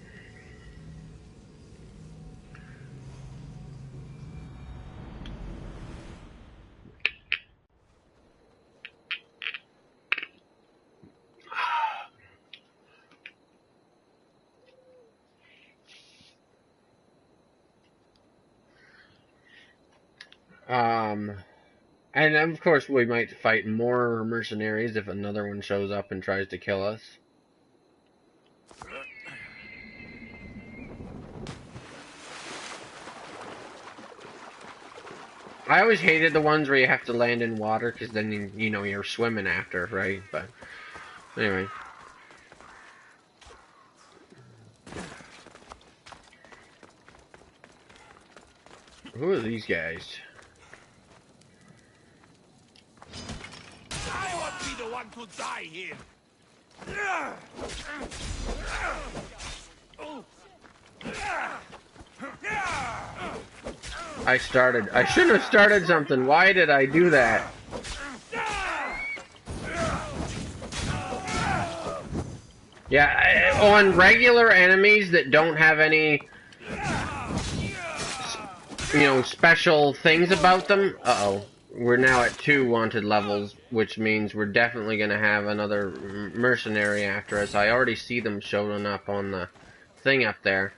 And of course we might fight more mercenaries if another one shows up and tries to kill us. I always hated the ones where you have to land in water, because then you know you're swimming after, right? But anyway. Who are these guys? I won't be the one to die here. I shouldn't have started something. Why did I do that? Yeah, on regular enemies that don't have any, special things about them. Uh-oh. We're now at 2 wanted levels, which means we're definitely going to have another mercenary after us. I already see them showing up on the thing up there.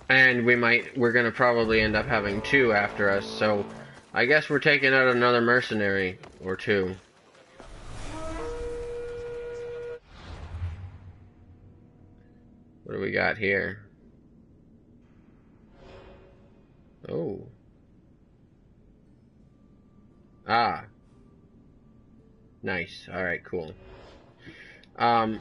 And we're going to probably end up having 2 after us, so I guess we're taking out another mercenary or 2. What do we got here? Oh. Ah. Nice. Alright, cool. The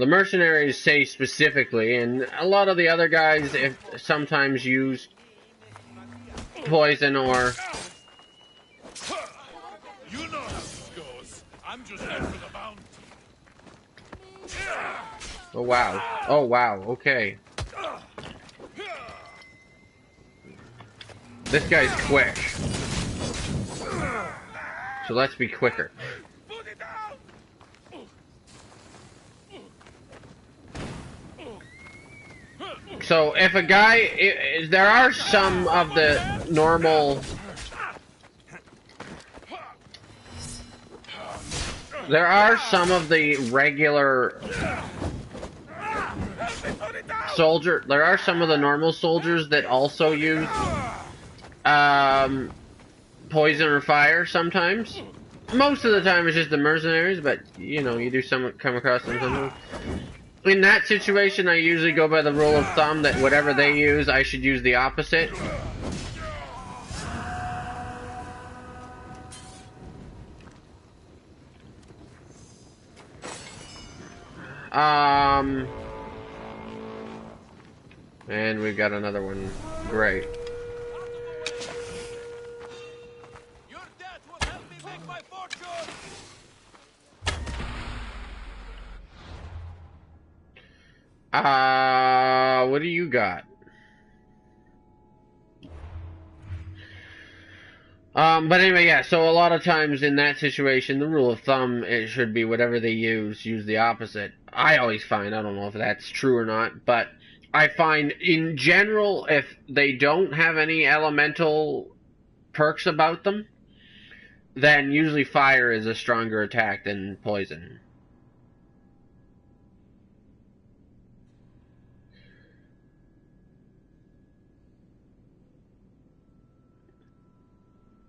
mercenaries say specifically, and a lot of the other guys sometimes use poison or... You know how this goes. I'm just here for the bounty. Oh, wow. Oh, wow. Okay. This guy's quick. So let's be quicker. Put it out! So if a guy, there are some of the normal, there are some of the regular there are some of the normal soldiers that also use poison or fire sometimes. Most of the time it's just the mercenaries, but you know, you do come across them sometimes. In that situation, I usually go by the rule of thumb that whatever they use, I should use the opposite. And we've got another one. Great. Your death will help me make my fortune. What do you got? But anyway, yeah, so a lot of times in that situation, the rule of thumb, it should be whatever they use the opposite. I always find, I don't know if that's true or not, but I find in general, if they don't have any elemental perks about them, then usually fire is a stronger attack than poison.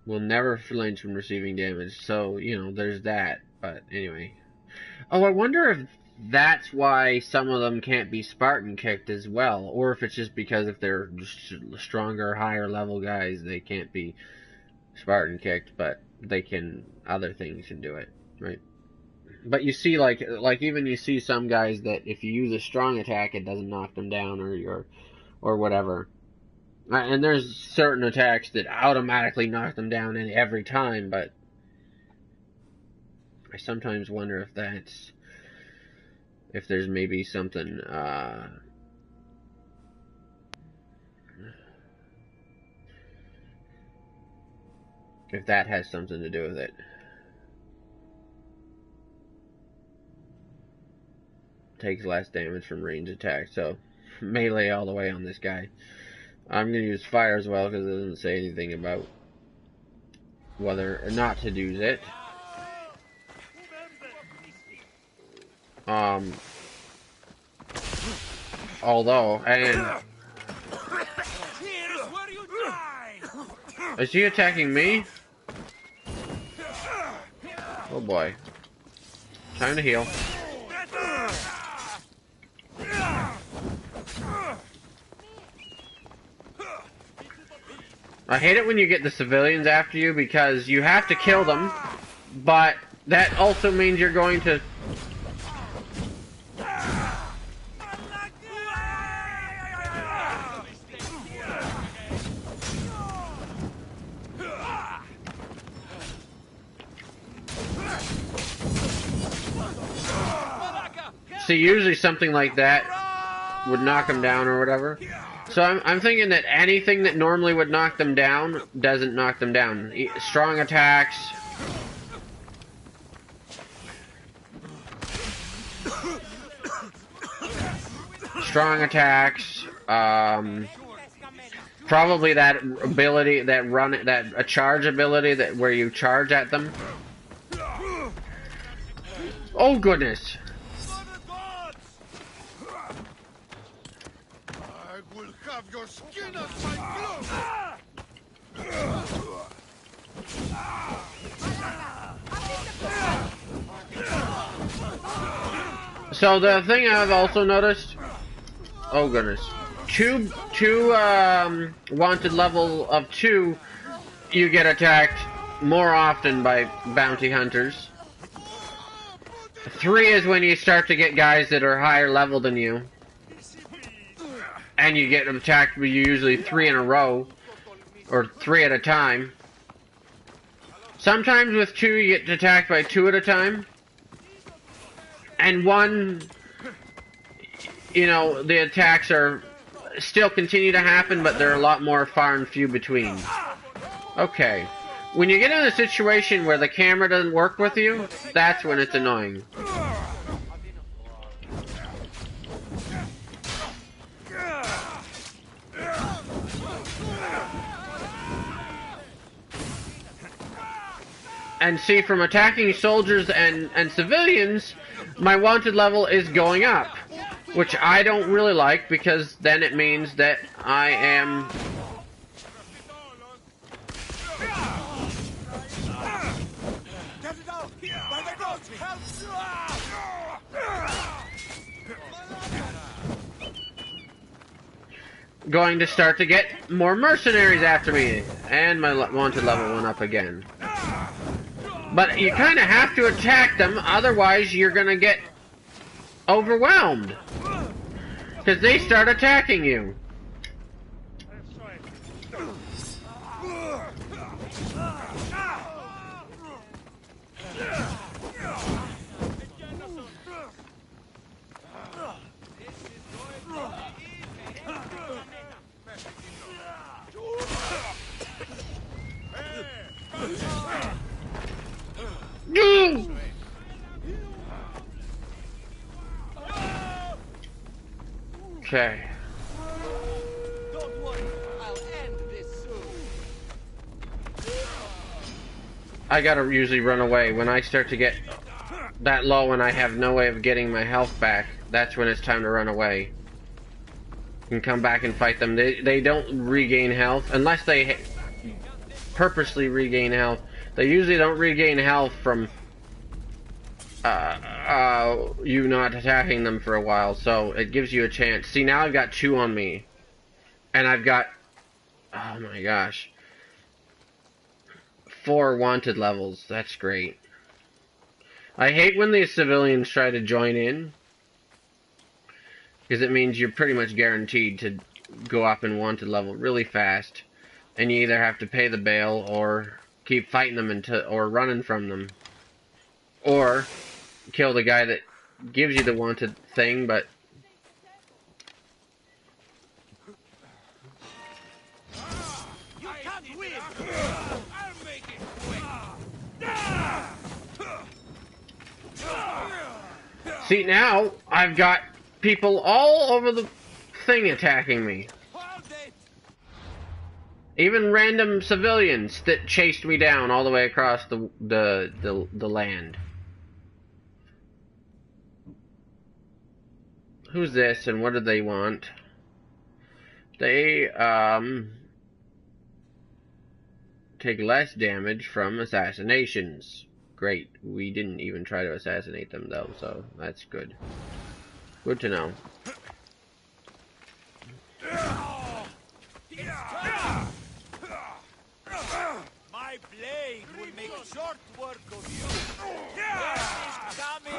Will never flinch when receiving damage, so, you know, there's that, but anyway. Oh, I wonder if that's why some of them can't be Spartan kicked as well, or if it's just because if they're stronger, higher level guys, they can't be Spartan kicked, but they can, other things can do it, right? But you see, like even you see some guys that if you use a strong attack, it doesn't knock them down or whatever. And there's certain attacks that automatically knock them down every time, but I sometimes wonder if that's, if there's maybe something, if that has something to do with it. Takes less damage from range attacks, so melee all the way on this guy. I'm going to use fire as well because it doesn't say anything about whether or not to use it. Although, and is he attacking me? Oh boy. Time to heal. I hate it when you get the civilians after you because you have to kill them, but that also means you're going to... See, usually something like that would knock them down or whatever. So I'm thinking that anything that normally would knock them down doesn't knock them down. Strong attacks. Strong attacks. Probably that ability, a charge ability that where you charge at them. Oh goodness. Your skin on my So the thing I've also noticed, oh goodness, two wanted level of 2, you get attacked more often by bounty hunters. 3 is when you start to get guys that are higher level than you. And you get attacked with usually 3 in a row, or 3 at a time. Sometimes with 2 you get attacked by 2 at a time. And 1, you know, the attacks are still continue to happen, but they're a lot more far and few between. Okay. When you get in a situation where the camera doesn't work with you, that's when it's annoying. And see, from attacking soldiers and civilians, my wanted level is going up. Which I don't really like, because then it means that I am... going to start to get more mercenaries after me. And my wanted level went up again. But you kind of have to attack them, otherwise you're going to get overwhelmed. Because they start attacking you. Okay. Don't worry, I'll end this soon. I gotta usually run away. When I start to get that low and I have no way of getting my health back, that's when it's time to run away. And come back and fight them. They don't regain health unless they purposely regain health. They usually don't regain health from you not attacking them for a while, so it gives you a chance. See, now I've got 2 on me. And I've got, oh my gosh, 4 wanted levels. That's great. I hate when these civilians try to join in, because it means you're pretty much guaranteed to go up in wanted level really fast. And you either have to pay the bail or keep fighting them or running from them. Or kill the guy that gives you the wanted thing, but You can't win! I'll make it quick. see, now I've got people all over the thing attacking me. Hold it! Even random civilians that chased me down all the way across the land. Who's this and what do they want? They take less damage from assassinations. Great. We didn't even try to assassinate them though, so that's good. Good to know. My blade will make short work of you. Coming,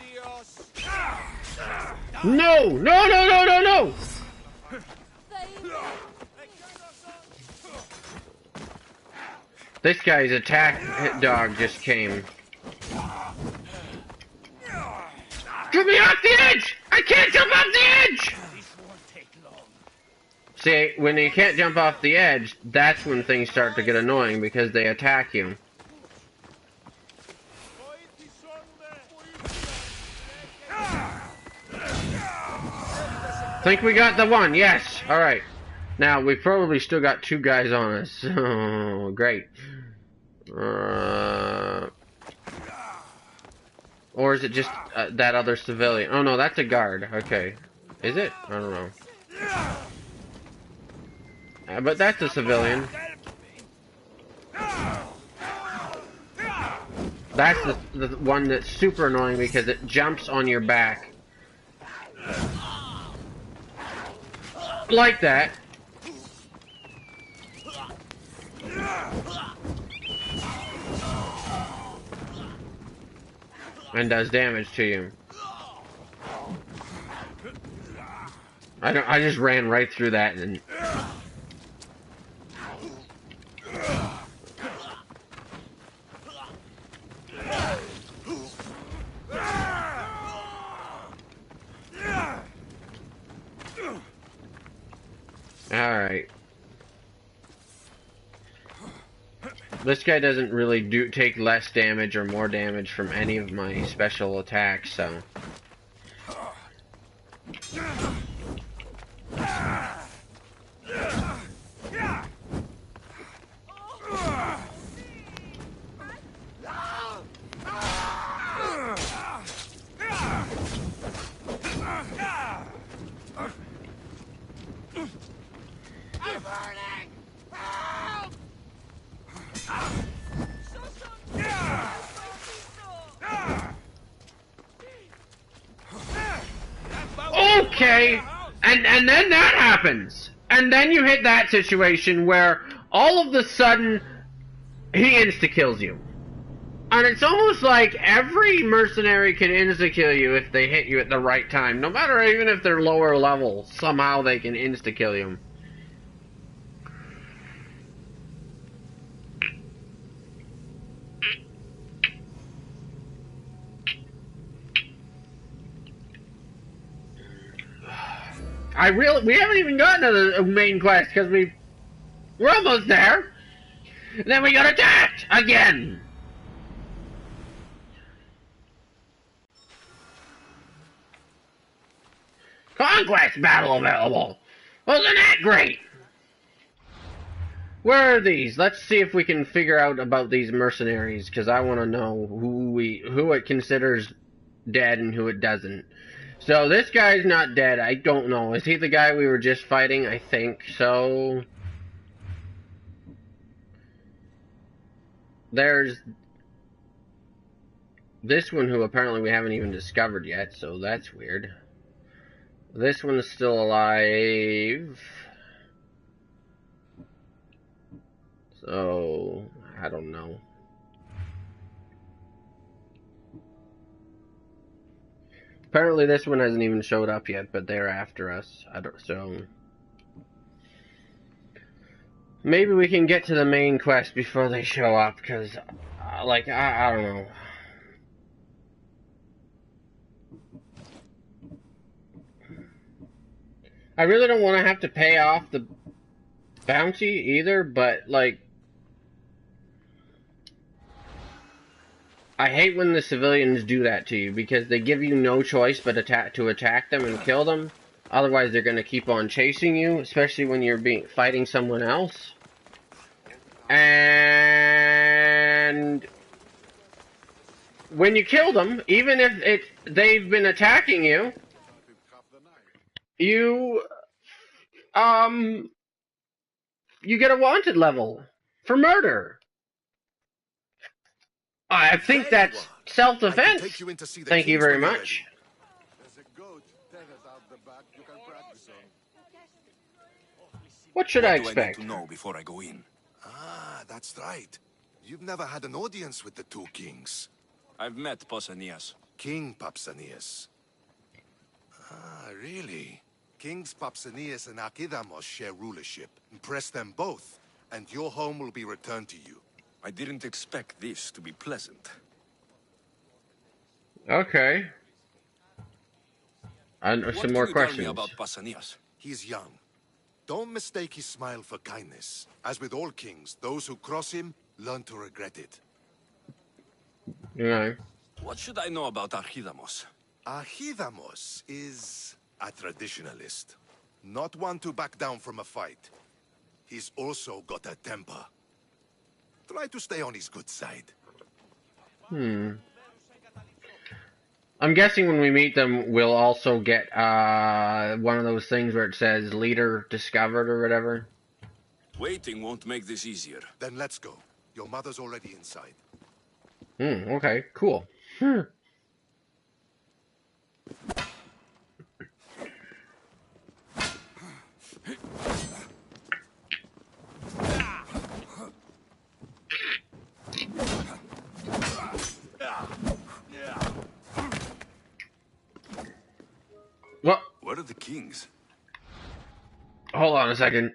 Dios. No! No, no, no, no, no! This guy's attack dog just came. Get me off the edge! I can't jump off the edge! This won't take long. See, when you can't jump off the edge, that's when things start to get annoying because they attack you. Think we got the one, yes! Alright. Now, we've probably still got 2 guys on us. Oh, great. Or is it just that other civilian? Oh no, that's a guard. Okay. Is it? I don't know. But that's a civilian. That's the one that's super annoying because it jumps on your back. Like that. And does damage to you. I just ran right through that and alright. This guy doesn't really take less damage or more damage from any of my special attacks, so. Okay, and then that happens, and then you hit that situation where all of a sudden he insta kills you, and it's almost like every mercenary can insta kill you if they hit you at the right time, no matter even if they're lower level. Somehow they can insta kill you. We haven't even gotten to the main quest because we're almost there. And then we got attacked again. Conquest battle available. Wasn't that great? Where are these? Let's see if we can figure out about these mercenaries, because I want to know who it considers dead and who it doesn't. So this guy's not dead. I don't know. Is he the guy we were just fighting? I think so. There's this one who apparently we haven't even discovered yet, so that's weird. This one's still alive. So, I don't know. Apparently this one hasn't even showed up yet, but they're after us. So maybe we can get to the main quest before they show up, because, like, I don't know. I really don't want to have to pay off the bounty either, but, like, I hate when the civilians do that to you, because they give you no choice but to attack them and kill them. Otherwise, they're going to keep on chasing you, especially when you're fighting someone else. And when you kill them, even if they've been attacking you, you get a wanted level for murder. I think that's self-defense. Thank you very much. What should I expect? What do I need to know before I go in? Ah, that's right. You've never had an audience with the two kings. I've met Pausanias. King Pausanias. Ah, really? Kings Pausanias and Archidamos share rulership. Impress them both, and your home will be returned to you. I didn't expect this to be pleasant. Okay. And some more questions. What can you tell me about Pausanias? He's young. Don't mistake his smile for kindness. As with all kings, those who cross him learn to regret it. Yeah. What should I know about Archidamos? Archidamos is a traditionalist. Not one to back down from a fight. He's also got a temper. Try to stay on his good side. I'm guessing when we meet them, we'll also get one of those things where it says leader discovered or whatever. Waiting won't make this easier. Then let's go. Your mother's already inside. Okay, cool. What? What are the kings? Hold on a second.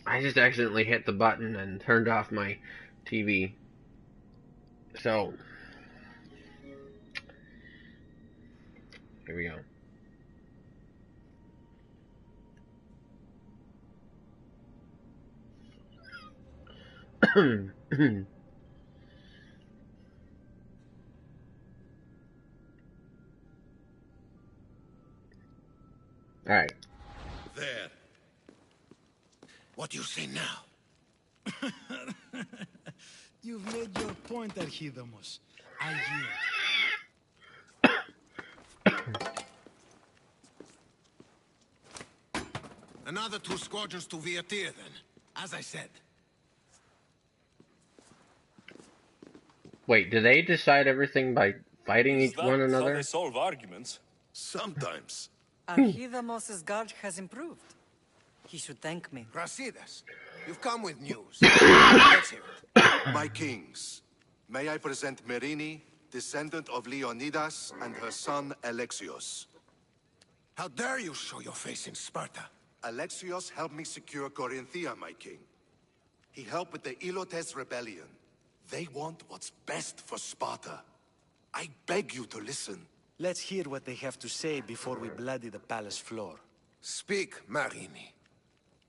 I just accidentally hit the button and turned off my TV. So, here we go. All right. There. What do you say now? You've made your point, Archidamos. I yield. Another 2 squadrons to Viatir, then. As I said. Wait, do they decide everything by fighting Is each that one how they another? solve arguments? Sometimes. Archidamos's guard has improved. He should thank me. Brasidas, you've come with news. Let's hear it. My kings, may I present Merini, descendant of Leonidas, and her son Alexios. How dare you show your face in Sparta? Alexios helped me secure Corinthia, my king. He helped with the Ilotes rebellion. They want what's best for Sparta. I beg you to listen. Let's hear what they have to say before we bloody the palace floor. Speak, Marini.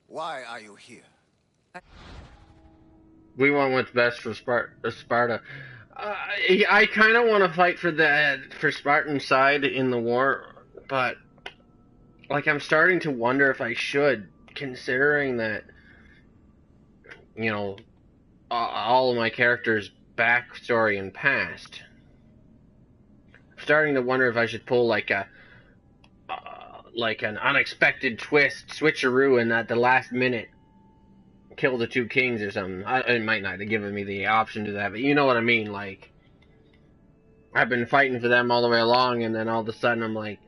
Why are you here? We want what's best for Sparta. I kind of want to fight for Spartan side in the war, but like I'm starting to wonder if I should, considering that all of my characters' backstory and past. I'm starting to wonder if I should pull like an unexpected twist, switcheroo, and at the last minute kill the two kings or something. It might not have given me the option to that, but you know what I mean. Like, I've been fighting for them all the way along, and then all of a sudden I'm like,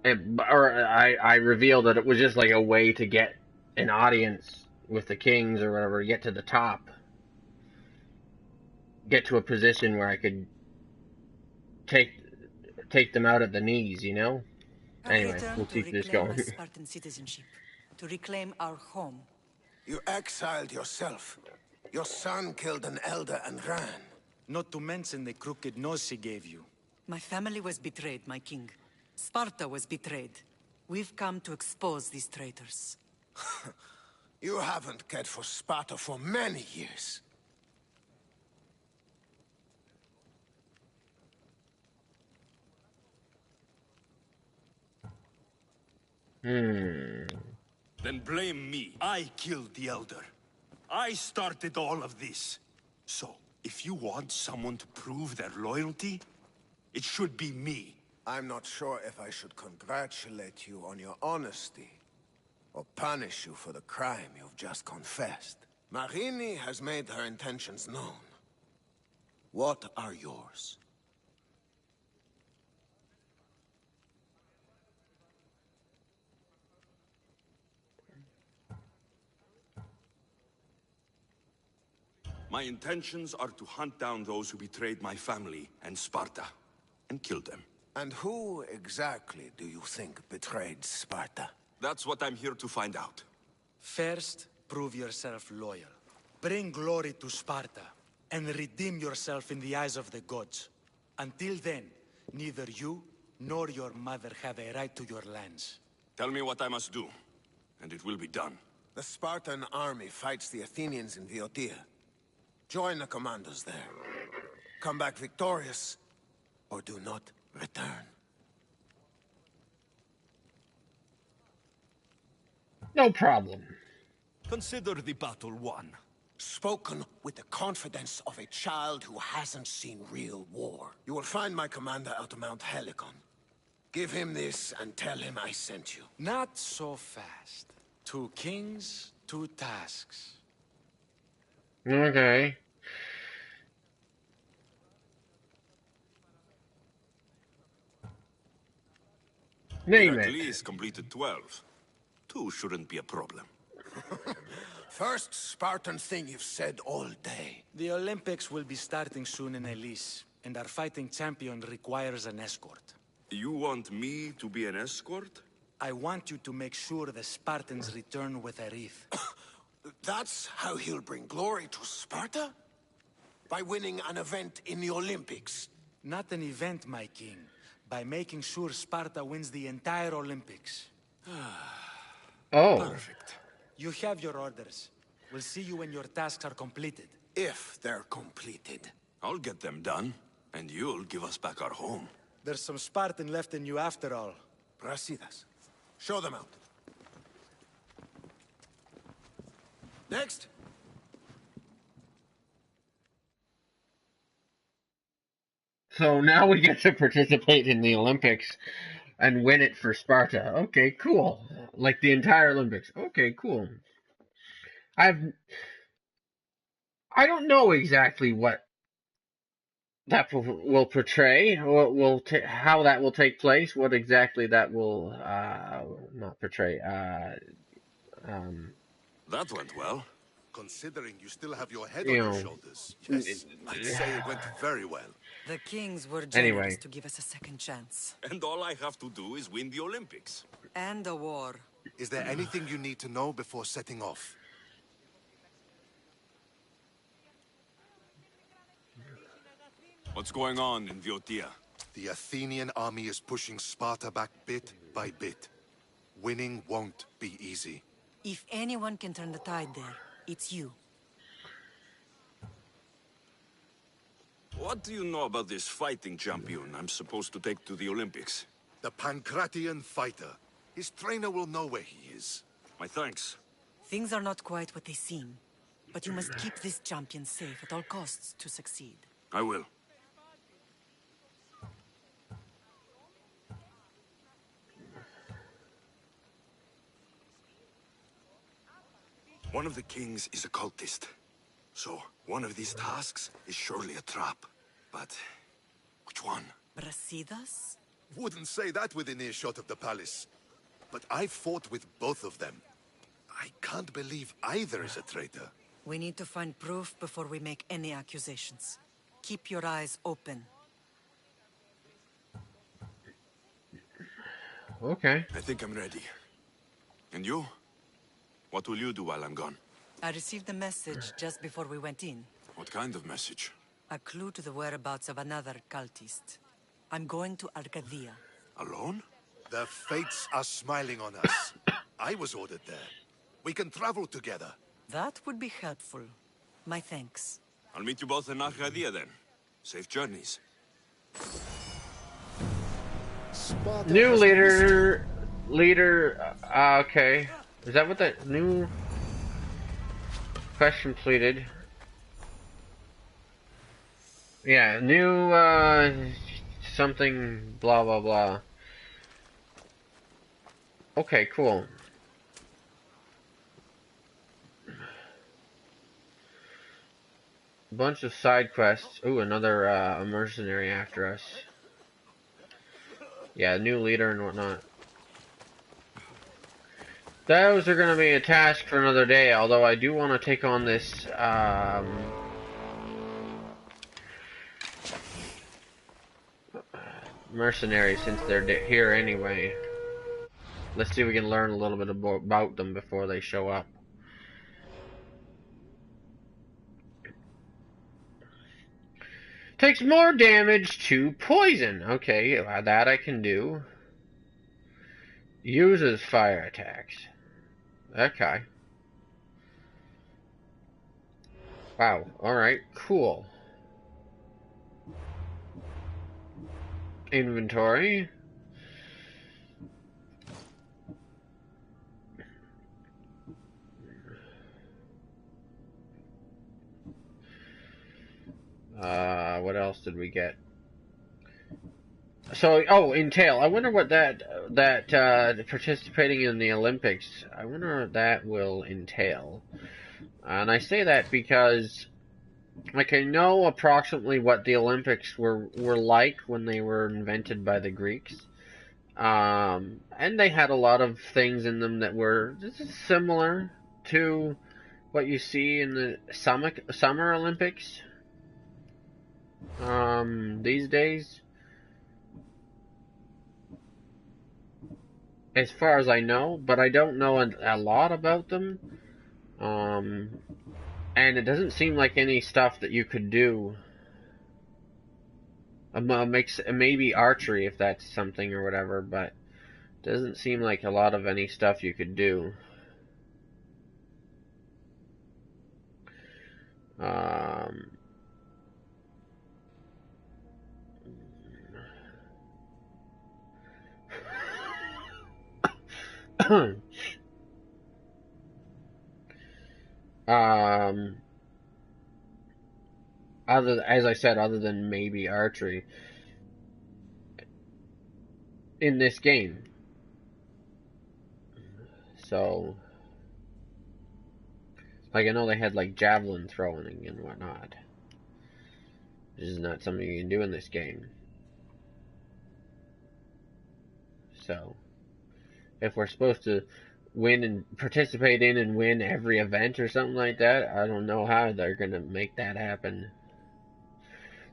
I revealed that it was just like a way to get an audience with the kings or whatever, get to the top, get to a position where I could take them out at the knees, you know? Anyway, we'll keep this going. Spartan citizenship, to reclaim our home. You exiled yourself. Your son killed an elder and ran. Not to mention the crooked nose he gave you. My family was betrayed, my king. Sparta was betrayed. We've come to expose these traitors. You haven't cared for Sparta for many years. Then blame me. I killed the Elder. I started all of this. So, if you want someone to prove their loyalty, it should be me. I'm not sure if I should congratulate you on your honesty, or punish you for the crime you've just confessed. Marini has made her intentions known. What are yours? My intentions are to hunt down those who betrayed my family and Sparta, and kill them. And who exactly do you think betrayed Sparta? That's what I'm here to find out. First, prove yourself loyal. Bring glory to Sparta, and redeem yourself in the eyes of the gods. Until then, neither you nor your mother have a right to your lands. Tell me what I must do, and it will be done. The Spartan army fights the Athenians in Viotia. Join the commandos there. Come back victorious, or do not return. No problem. Consider the battle won. Spoken with the confidence of a child who hasn't seen real war. You will find my commander out of Mount Helicon. Give him this and tell him I sent you. Not so fast. 2 kings, 2 tasks. Okay. Name it. Heracles completed 12. 2 shouldn't be a problem. First Spartan thing you've said all day. The Olympics will be starting soon in Elise, and our fighting champion requires an escort. You want me to be an escort? I want you to make sure the Spartans return with a wreath. That's how he'll bring glory to Sparta? By winning an event in the Olympics? Not an event, my king. By making sure Sparta wins the entire Olympics. Oh. Perfect. You have your orders. We'll see you when your tasks are completed. If they're completed. I'll get them done, and you'll give us back our home. There's some Spartan left in you after all. Brasidas, show them out. Next. So now we get to participate in the Olympics and win it for Sparta. Okay, cool. Like the entire Olympics. Okay, cool. I've I don't know exactly what that will portray, what will how that will take place, what exactly that will not portray. Um, That went well. Considering you still have your head you on your know. shoulders, yes, I'd say it went very well. The kings were generous Anyway, to give us a second chance. And all I have to do is win the Olympics. And a war. Is there anything you need to know before setting off? What's going on in Viotia? The Athenian army is pushing Sparta back bit by bit. Winning won't be easy. If anyone can turn the tide there, it's you. What do you know about this fighting champion I'm supposed to take to the Olympics? The Pancratian fighter. His trainer will know where he is. My thanks. Things are not quite what they seem. But you must keep this champion safe at all costs to succeed. I will. One of the kings is a cultist. So, one of these tasks is surely a trap. But, which one? Brasidas? Wouldn't say that within earshot of the palace. But I've fought with both of them. I can't believe either is a traitor. We need to find proof before we make any accusations. Keep your eyes open. okay. I think I'm ready. And you? What will you do while I'm gone? I received a message just before we went in. What kind of message? A clue to the whereabouts of another cultist. I'm going to Arcadia. Alone? The fates are smiling on us. I was ordered there. We can travel together. That would be helpful. My thanks. I'll meet you both in Arcadia then. Safe journeys. New leader, okay. Is that what that new quest completed? Yeah, new, something, blah, blah, blah. Okay, cool. Bunch of side quests. Ooh, another, mercenary after us. Yeah, new leader and whatnot. Those are going to be a task for another day, although I do want to take on this, mercenary since they're here anyway. Let's see if we can learn a little bit about them before they show up. Takes more damage to poison. Okay, that I can do. Uses fire attacks. Okay. Wow. Alright, cool. Inventory. What else did we get? So, oh, entail. I wonder what that participating in the Olympics, I wonder what that will entail. And I say that because, like, I know approximately what the Olympics were like when they were invented by the Greeks. And they had a lot of things in them that were similar to what you see in the Summer Olympics. These days. As far as I know, but I don't know a lot about them. And it doesn't seem like any stuff that you could do. Maybe archery if that's something or whatever, but it doesn't seem like a lot of any stuff you could do. As I said, other than maybe archery in this game. So Like, I know they had, like, javelin throwing and whatnot. This is not something you can do in this game. So, if we're supposed to win and participate in and win every event or something like that, I don't know how they're gonna make that happen.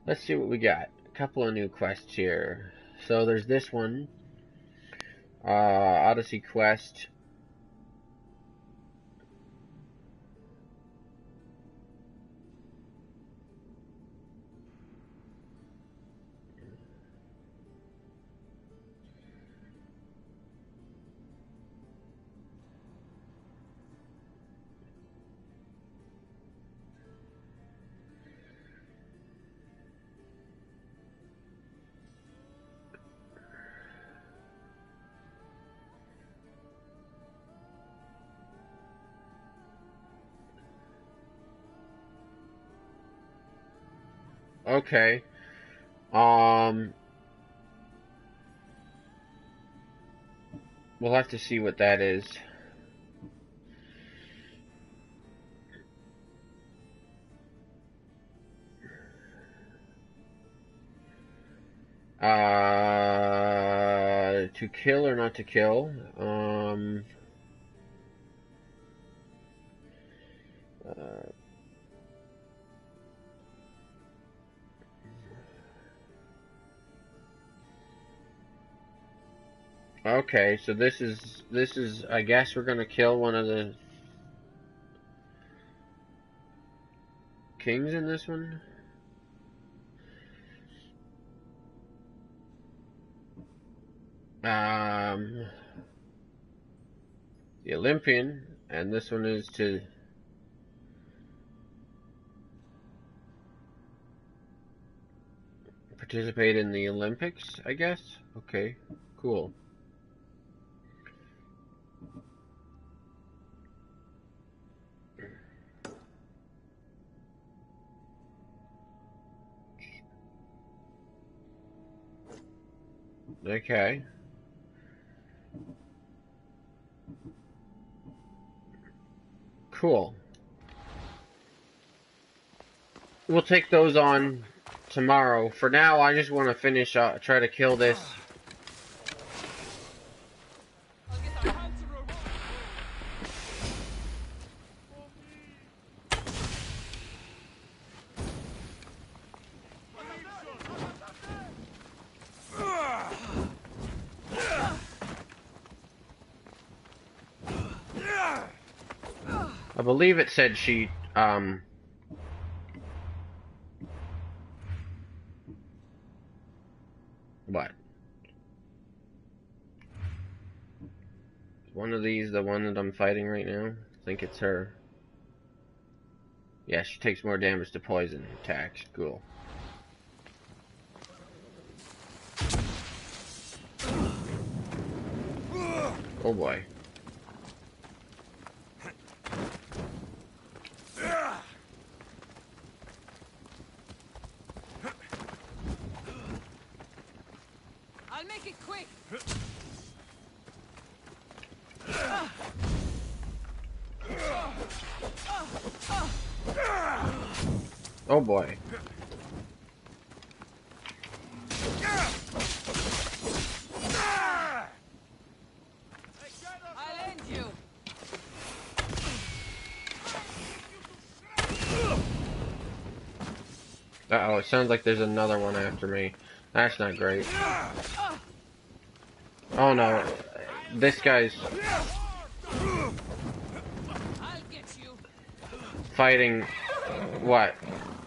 Let's see what we got. A couple of new quests here. So there's this one. Odyssey quest. Okay. We'll have to see what that is. To kill or not to kill? Okay, so this is I guess we're gonna kill one of the kings in this one. The Olympian, and this one is to participate in the Olympics, I guess. Okay, cool. Okay. Cool. We'll take those on tomorrow. For now, I just want to finish try to kill this. I believe it said she, what? One of these, the one that I'm fighting right now? I think it's her. Yeah, she takes more damage to poison attacks. Cool. Oh boy. I'll make it quick. Oh boy. I'll end you. Uh-oh, it sounds like there's another one after me. That's not great. Oh no. This guy's I'll get you. fighting what?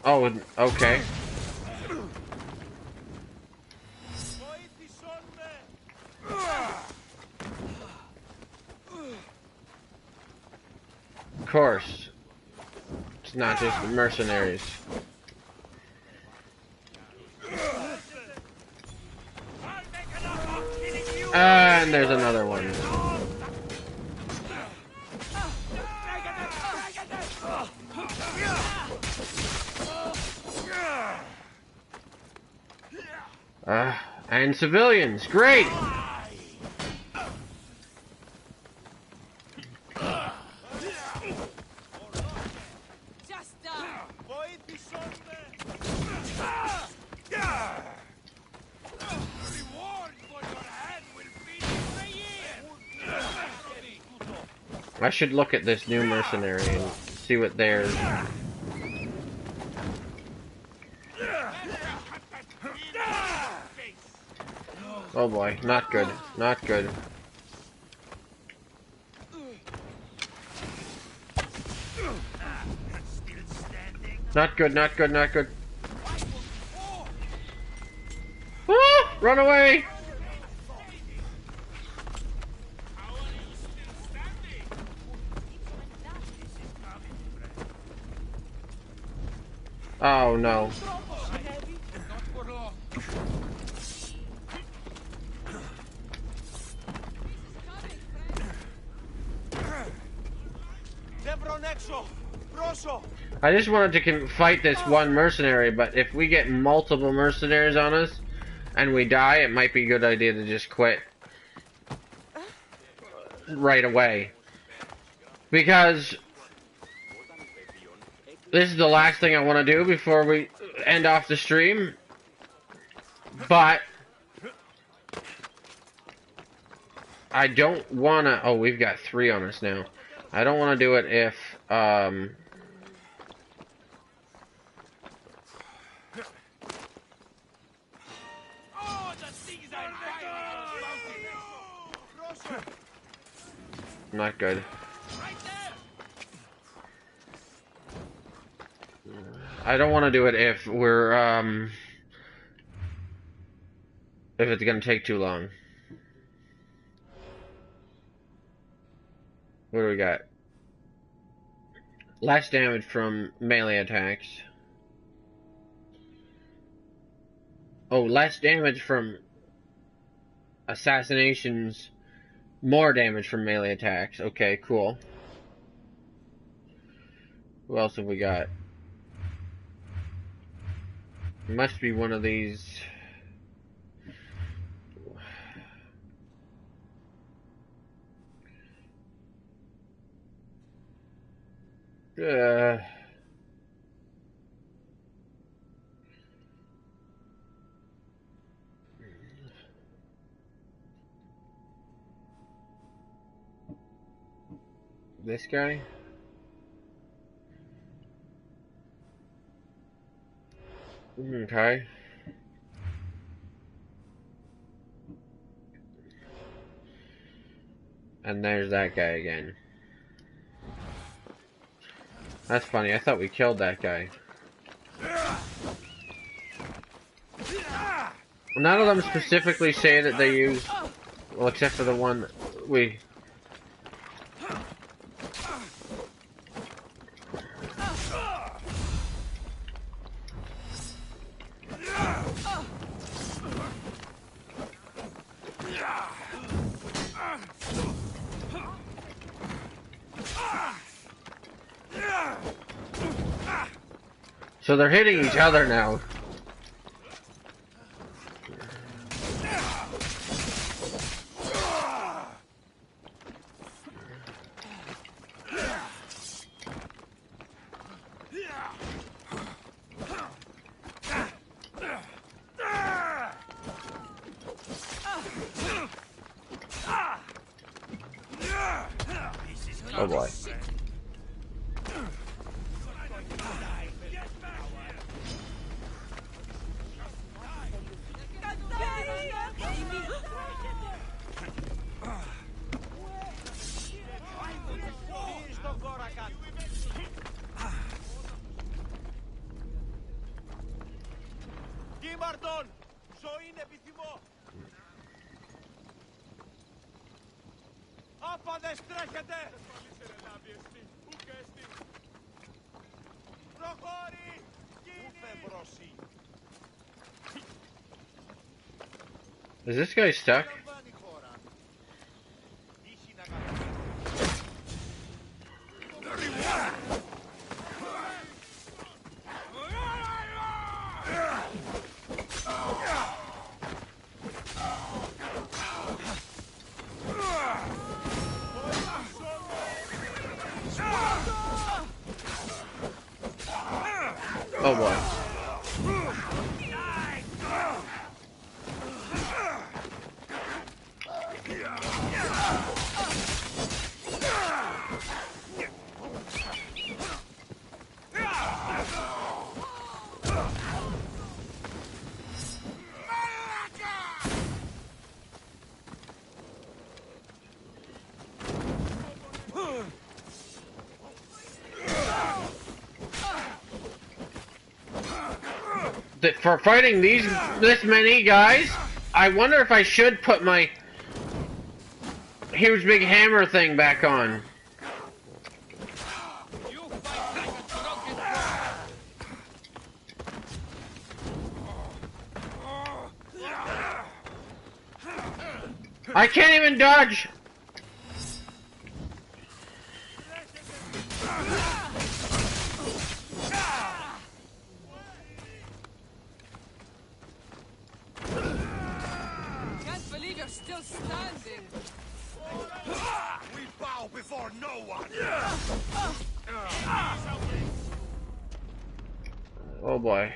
Oh, okay. Of course. It's not just the mercenaries. And there's another one. And civilians. Great! I should look at this new mercenary and see what theirs. Oh boy, not good. Not good. Not good, not good, not good. Ah, run away! Oh no. I just wanted to fight this one mercenary, but if we get multiple mercenaries on us and we die, it might be a good idea to just quit right away. Because this is the last thing I want to do before we end off the stream. But I don't want to... Oh, we've got 3 on us now. I don't want to do it if... Not good. I don't want to do it if we're, if it's gonna take too long. What do we got? Less damage from melee attacks. Oh, less damage from assassinations. More damage from melee attacks. Okay, cool. Who else have we got? Must be one of these. This guy? Okay. And there's that guy again. That's funny, I thought we killed that guy. None of them specifically say that they use... Well, except for the one that we... So they're hitting each other now. Oh boy. Is this guy stuck? Oh boy. for fighting this many guys, I wonder if I should put my huge big hammer thing back on. I can't even dodge. Can't believe you're still standing. We bow before no one. Oh boy.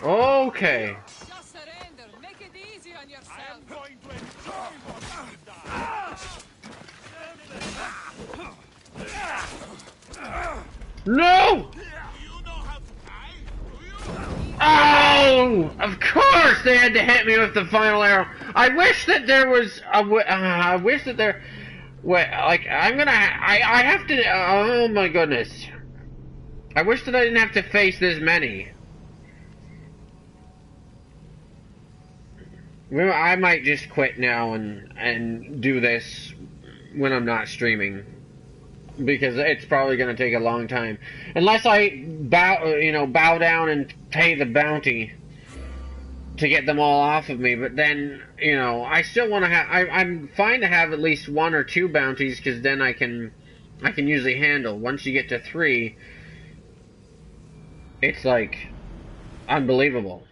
Okay. Just surrender. Make it easy on yourself. I am going to enjoy watching you die. No! You know how to die, do you? Oh! Of course they had to hit me with the final arrow. I wish that there was I wish that there. Wait, like I'm gonna. I have to. Oh my goodness! I wish that I didn't have to face this many. Well, I might just quit now and do this when I'm not streaming, because it's probably going to take a long time, unless I bow down and pay the bounty to get them all off of me. But then, I still want to have. I'm fine to have at least 1 or 2 bounties, because then I can usually handle. Once you get to 3, it's like unbelievable.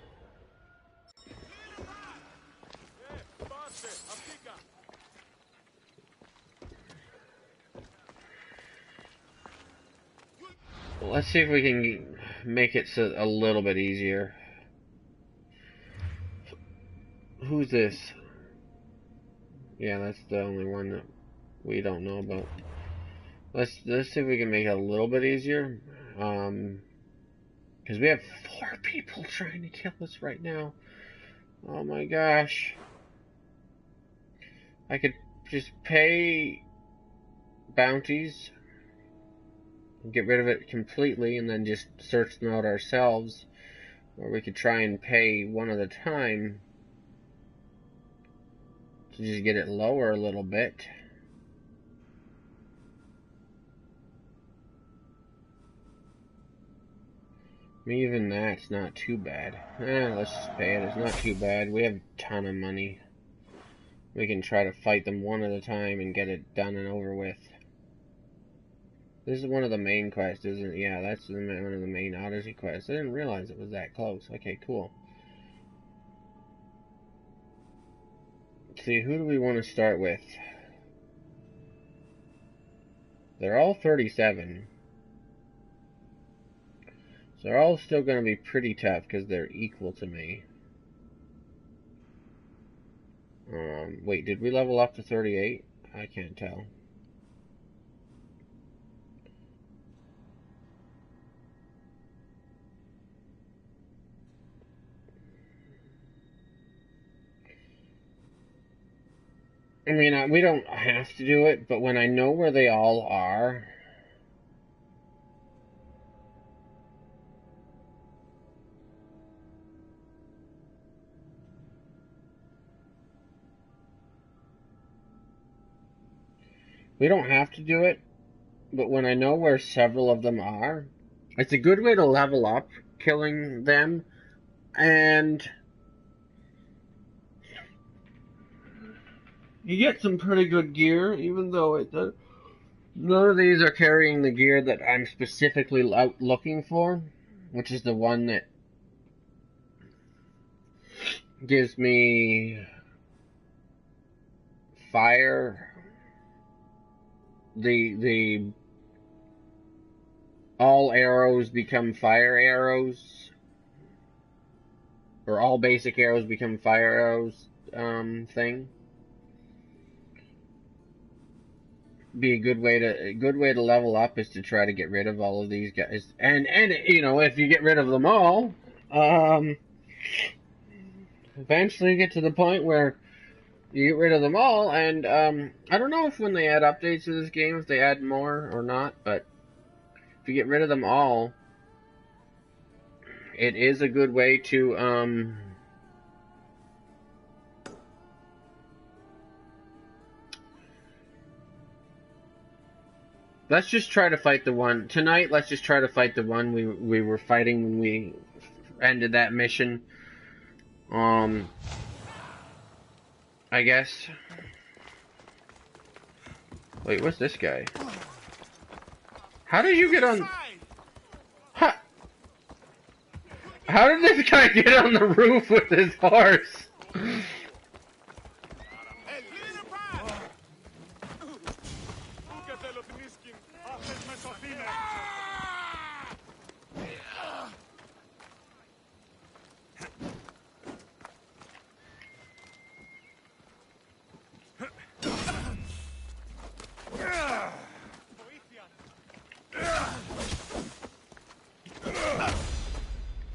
Let's see if we can make it so a little bit easier. Who's this? Yeah, that's the only one that we don't know about. Let's see if we can make it a little bit easier. Because we have 4 people trying to kill us right now. Oh my gosh. I could just pay bounties, get rid of it completely, and then just search them out ourselves. Or we could try and pay one at a time to just get it lower a little bit. I mean, even that's not too bad. Let's just pay it. It's not too bad. We have a ton of money. We can try to fight them one at a time and get it done and over with. This is one of the main quests, isn't it? Yeah, that's one of the main Odyssey quests. I didn't realize it was that close. Okay, cool. Let's see, who do we want to start with? They're all 37. So they're all still going to be pretty tough because they're equal to me. Wait, did we level up to 38? I can't tell. I mean, we don't have to do it, but when I know where they all are... We don't have to do it, but when I know where several of them are, it's a good way to level up killing them, and you get some pretty good gear, even though none of these are carrying the gear that I'm specifically out looking for, which is the one that gives me fire. The all arrows become fire arrows, or all basic arrows become fire arrows thing. Be a good way to level up is to try to get rid of all of these guys, and if you get rid of them all, eventually you get to the point where You get rid of them all, and I don't know if when they add updates to this game, if they add more or not, but if you get rid of them all, it is a good way to let's just try to fight the one tonight. Let's just try to fight the one we were fighting when we ended that mission. I guess. Wait, what's this guy? How did you get on? How did this guy get on the roof with his horse?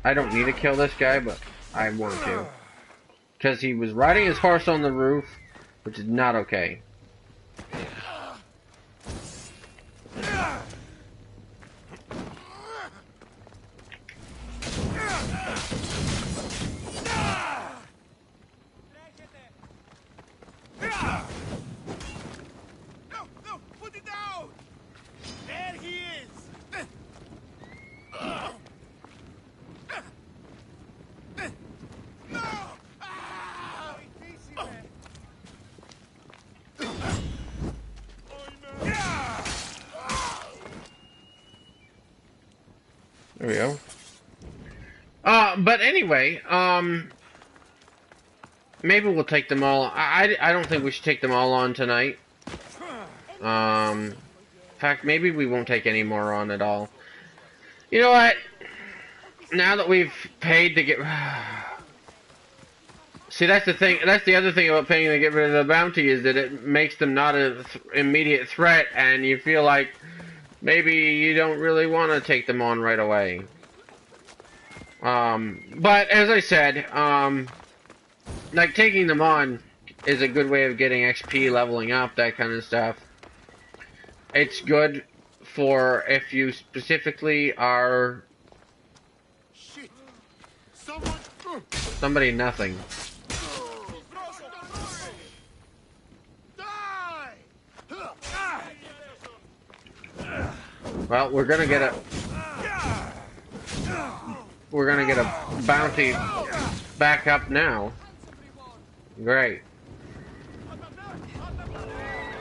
I don't need to kill this guy, but I want to. Because he was riding his horse on the roof, which is not okay. There we go. But anyway, maybe we'll take them all. I don't think we should take them all on tonight. In fact, maybe we won't take any more on at all. You know what? Now that we've paid to get... See, that's the thing. That's the other thing about paying to get rid of the bounty, is that it makes them not an immediate threat, and you feel like maybe you don't really want to take them on right away. But as I said, like, taking them on is a good way of getting XP, leveling up, that kind of stuff. It's good for if you specifically are... Somebody nothing. Well, we're gonna get a bounty back up now. Great.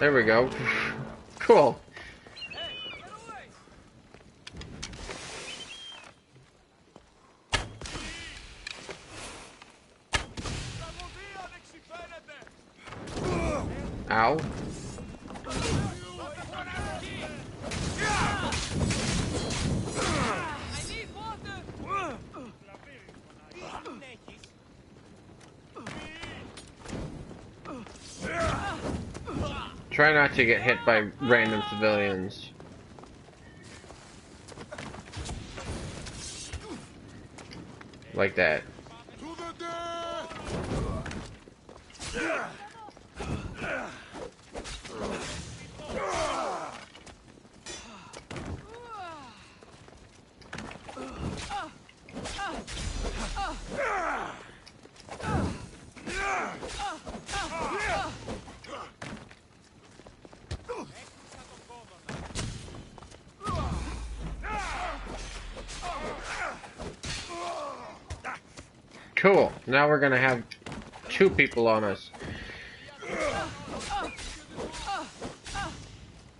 There we go. Cool. Ow. Try not to get hit by random civilians. Like that. Cool. Now we're gonna have 2 people on us.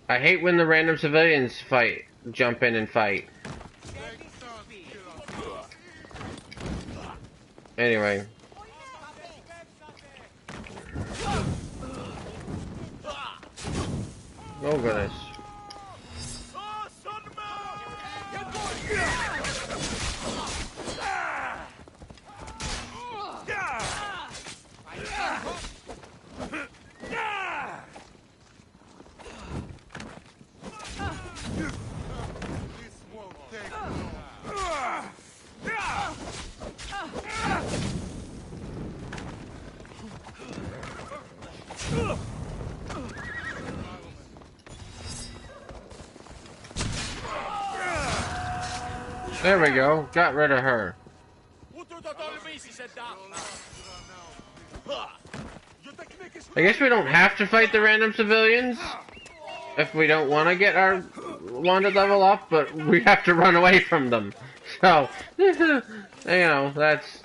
I hate when the random civilians jump in and fight. Anyway. Oh goodness. There we go. Got rid of her. I guess we don't have to fight the random civilians if we don't want to get our wanted level up, but we have to run away from them. So, you know, that's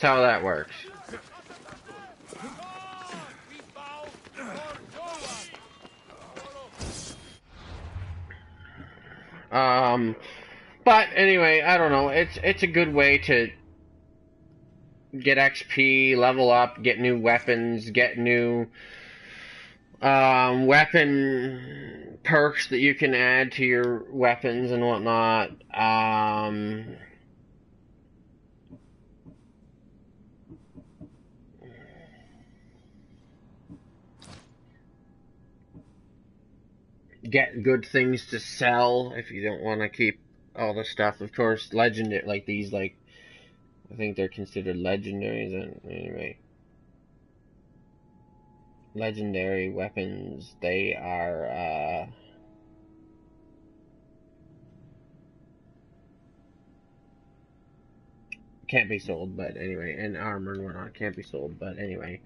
how that works. But anyway, I don't know. It's a good way to get XP, level up, get new weapons, get new weapon perks that you can add to your weapons and whatnot. Get good things to sell if you don't want to keep all the stuff. Of course, legendary, like these, like, I think they're considered legendaries. Anyway, legendary weapons, they are, can't be sold, but anyway, and armor and whatnot can't be sold, but anyway,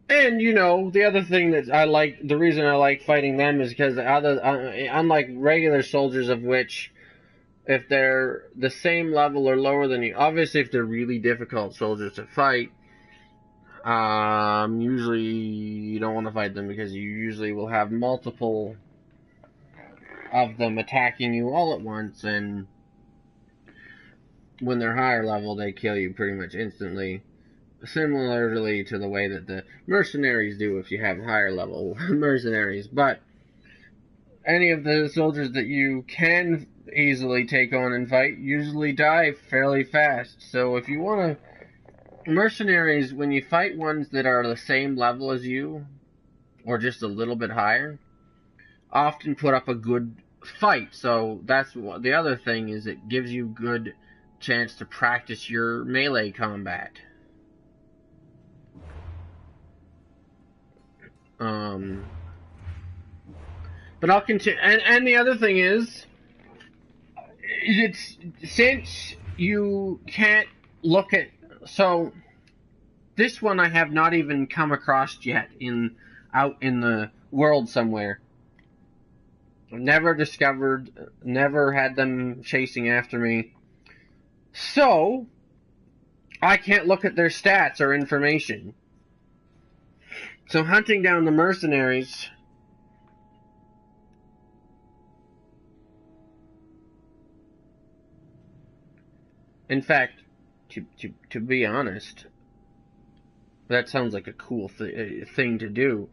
and, you know, the other thing that I like, the reason I like fighting them is because unlike regular soldiers, of which, if they're the same level or lower than you, obviously if they're really difficult soldiers to fight, usually you don't want to fight them because you usually will have multiple of them attacking you all at once, and when they're higher level, they kill you pretty much instantly. Similarly to the way that the mercenaries do if you have higher level mercenaries. But any of the soldiers that you can easily take on and fight usually die fairly fast. So if you want to... Mercenaries, when you fight ones that are the same level as you, or just a little bit higher, often put up a good fight. So that's what the other thing is, it gives you good chance to practice your melee combat. But I'll continue. And the other thing is, it's since you can't look at, so this one I have not even come across yet out in the world somewhere. Never discovered, never had them chasing after me. So I can't look at their stats or information. So hunting down the mercenaries, in fact, to be honest, that sounds like a cool thing to do.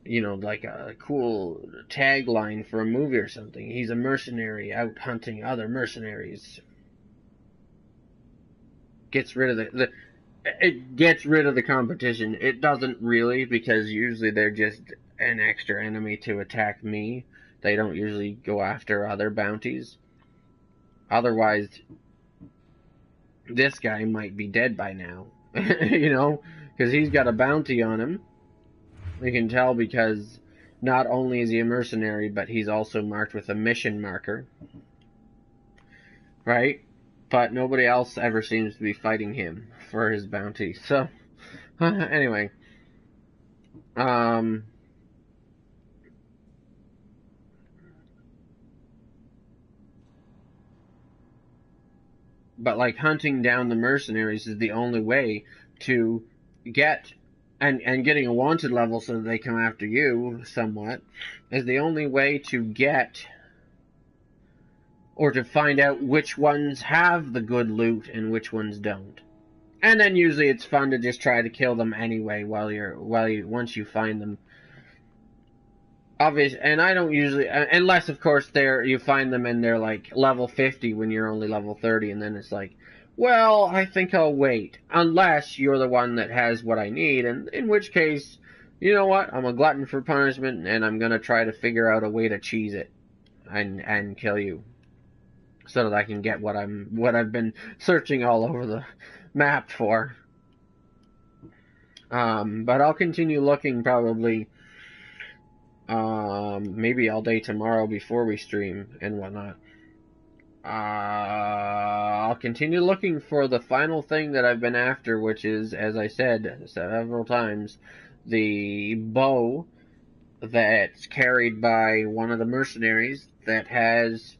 You know, like a cool tagline for a movie or something. He's a mercenary out hunting other mercenaries. Gets rid of it gets rid of the competition. It doesn't really, because usually they're just an extra enemy to attack me. They don't usually go after other bounties. Otherwise, this guy might be dead by now. You know, because he's got a bounty on him. You can tell because not only is he a mercenary, but he's also marked with a mission marker. Right? But nobody else ever seems to be fighting him for his bounty. So, anyway. But like hunting down the mercenaries is the only way to get, and getting a wanted level so that they come after you somewhat, is the only way to get, or to find out which ones have the good loot and which ones don't. And then usually it's fun to just try to kill them anyway once you find them. Obvious, and I don't usually, unless of course you find them and they're like level 50 when you're only level 30, and then it's like, Well, I think I'll wait. Unless you're the one that has what I need, and in which case, you know what? I'm a glutton for punishment, and I'm gonna try to figure out a way to cheese it and kill you, so that I can get what I've been searching all over the map for. But I'll continue looking probably, maybe all day tomorrow before we stream and whatnot. I'll continue looking for the final thing that I've been after, which is, as I said several times, the bow that's carried by one of the mercenaries that has,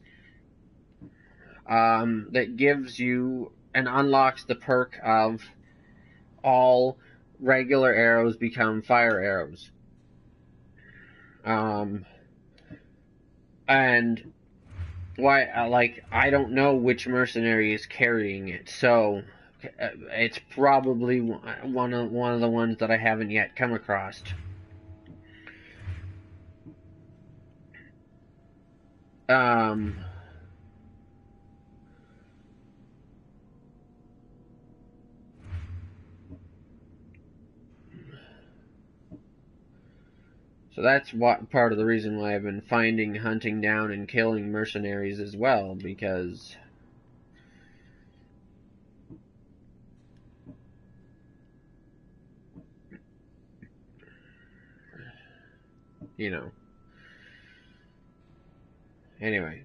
that gives you and unlocks the perk of all regular arrows become fire arrows. And why, like, I don't know which mercenary is carrying it, so it's probably one of the ones that I haven't yet come across. So that's what part of the reason why I've been finding, hunting down, and killing mercenaries as well, because you know. Anyway.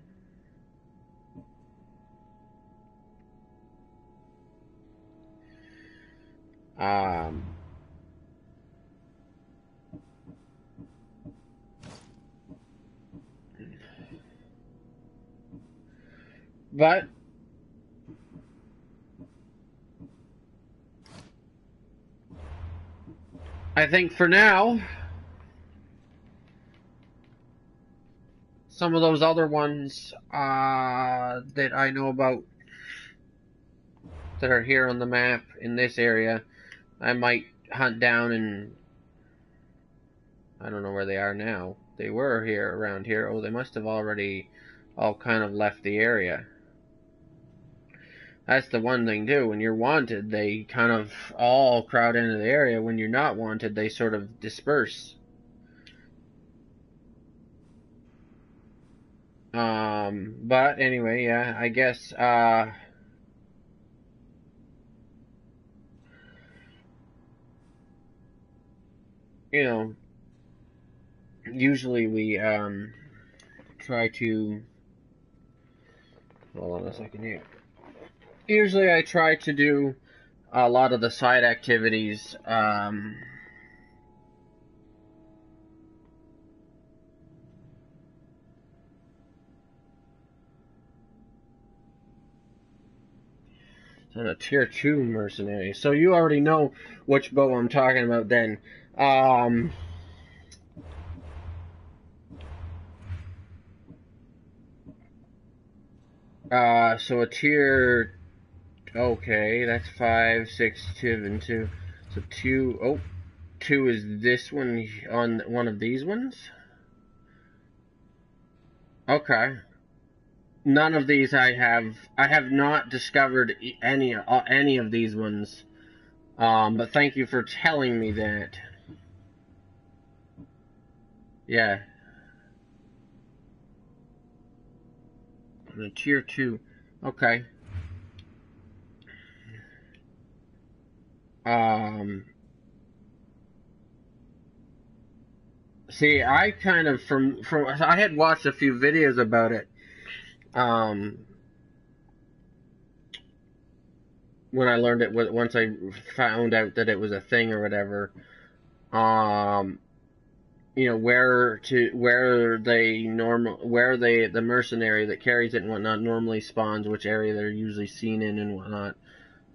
But I think for now, some of those other ones that I know about that are here on the map in this area, I might hunt down, and I don't know where they are now. They were here, around here. Oh, they must have already all kind of left the area. That's the one thing too. When you're wanted, they kind of all crowd into the area. When you're not wanted, they sort of disperse. But anyway, yeah, I guess, you know, usually we, try to, hold on a second here. Usually I try to do a lot of the side activities, and a tier 2 mercenary. So you already know which bow I'm talking about then. So a tier, okay, that's 5, 6, 7, 2. So 2, 2 is this one on one of these ones? Okay. None of these I have not discovered any of these ones. But thank you for telling me that. Yeah. The tier 2. Okay. See, I kind of from I had watched a few videos about it. When I learned it, once I found out that it was a thing or whatever. You know, where the mercenary that carries it and whatnot normally spawns, which area they're usually seen in and whatnot.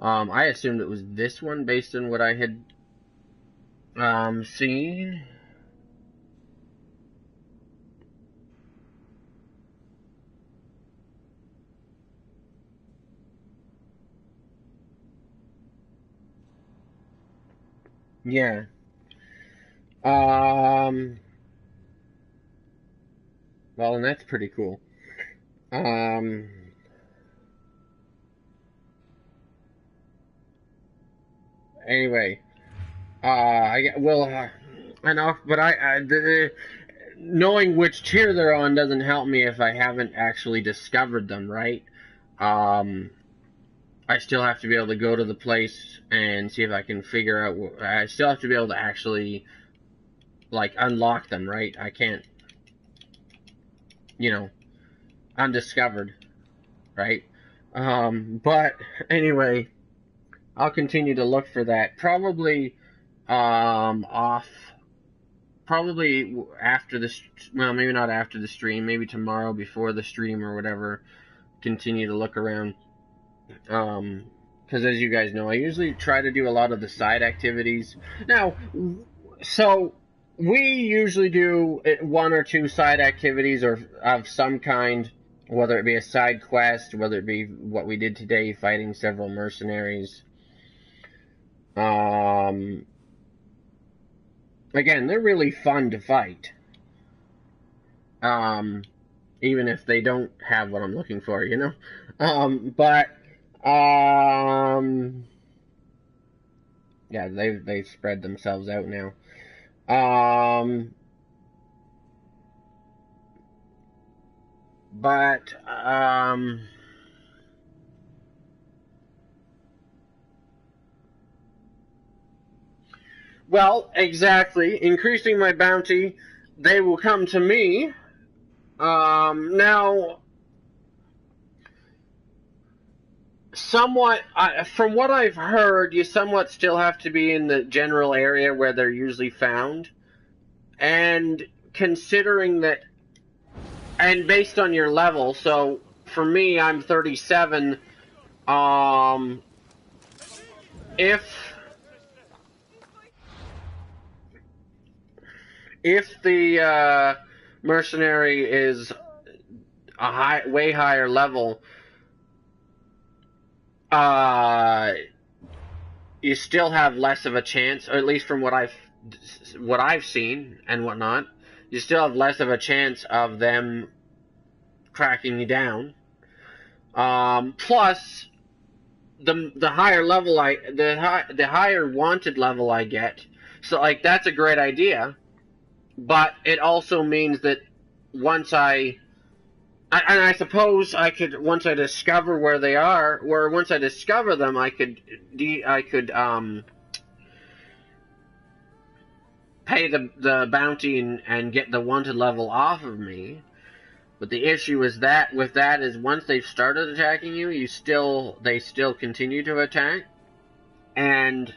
I assumed it was this one based on what I had seen. Yeah. Well, and that's pretty cool. anyway, I will enough. But knowing which tier they're on doesn't help me if I haven't actually discovered them, right? I still have to be able to go to the place and see if I can figure out. I still have to be able to actually, like, unlock them, right? I can't, undiscovered, right? But anyway, I'll continue to look for that. Probably, probably after this. Well, maybe not after the stream. Maybe tomorrow before the stream or whatever. Continue to look around. Because as you guys know, I usually try to do a lot of the side activities. Now, so we usually do one or two side activities or of some kind, whether it be a side quest, whether it be what we did today, fighting several mercenaries. Again, they're really fun to fight. Even if they don't have what I'm looking for, yeah, they've spread themselves out now. Well, exactly. Increasing my bounty, they will come to me. Now, somewhat, from what I've heard, you somewhat still have to be in the general area where they're usually found. And considering that, and based on your level, so for me, I'm 37. If the mercenary is a way higher level, you still have less of a chance, or at least from what I've seen and whatnot, you still have less of a chance of them tracking you down. Plus, the higher level the higher wanted level I get, so like that's a great idea, but it also means that once I suppose I could, once I discover where they are, or once I discover them, I could pay the bounty and get the wanted level off of me. But the issue is that with that is once they've started attacking you, they still continue to attack, and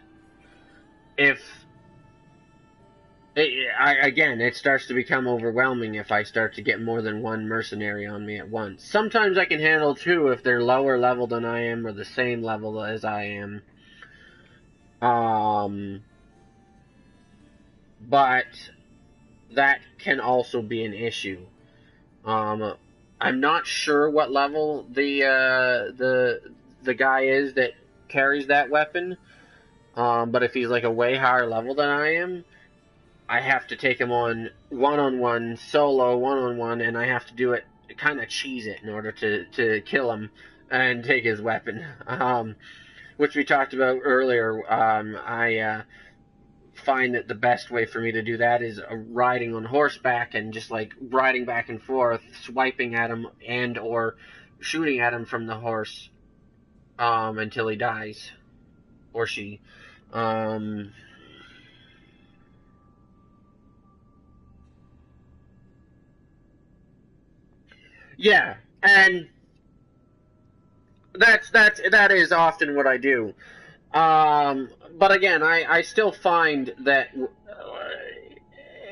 again, it starts to become overwhelming if I start to get more than one mercenary on me at once. Sometimes I can handle two if they're lower level than I am or the same level as I am. But that can also be an issue. I'm not sure what level the guy is that carries that weapon. But if he's like a way higher level than I am, I have to take him on one-on-one, solo, one-on-one, and I have to do it, kind of cheese it in order to kill him and take his weapon. Which we talked about earlier. I find that the best way for me to do that is riding on horseback and just like riding back and forth, swiping at him and or shooting at him from the horse until he dies. Or she. Yeah, and that is often what I do. But again, I still find that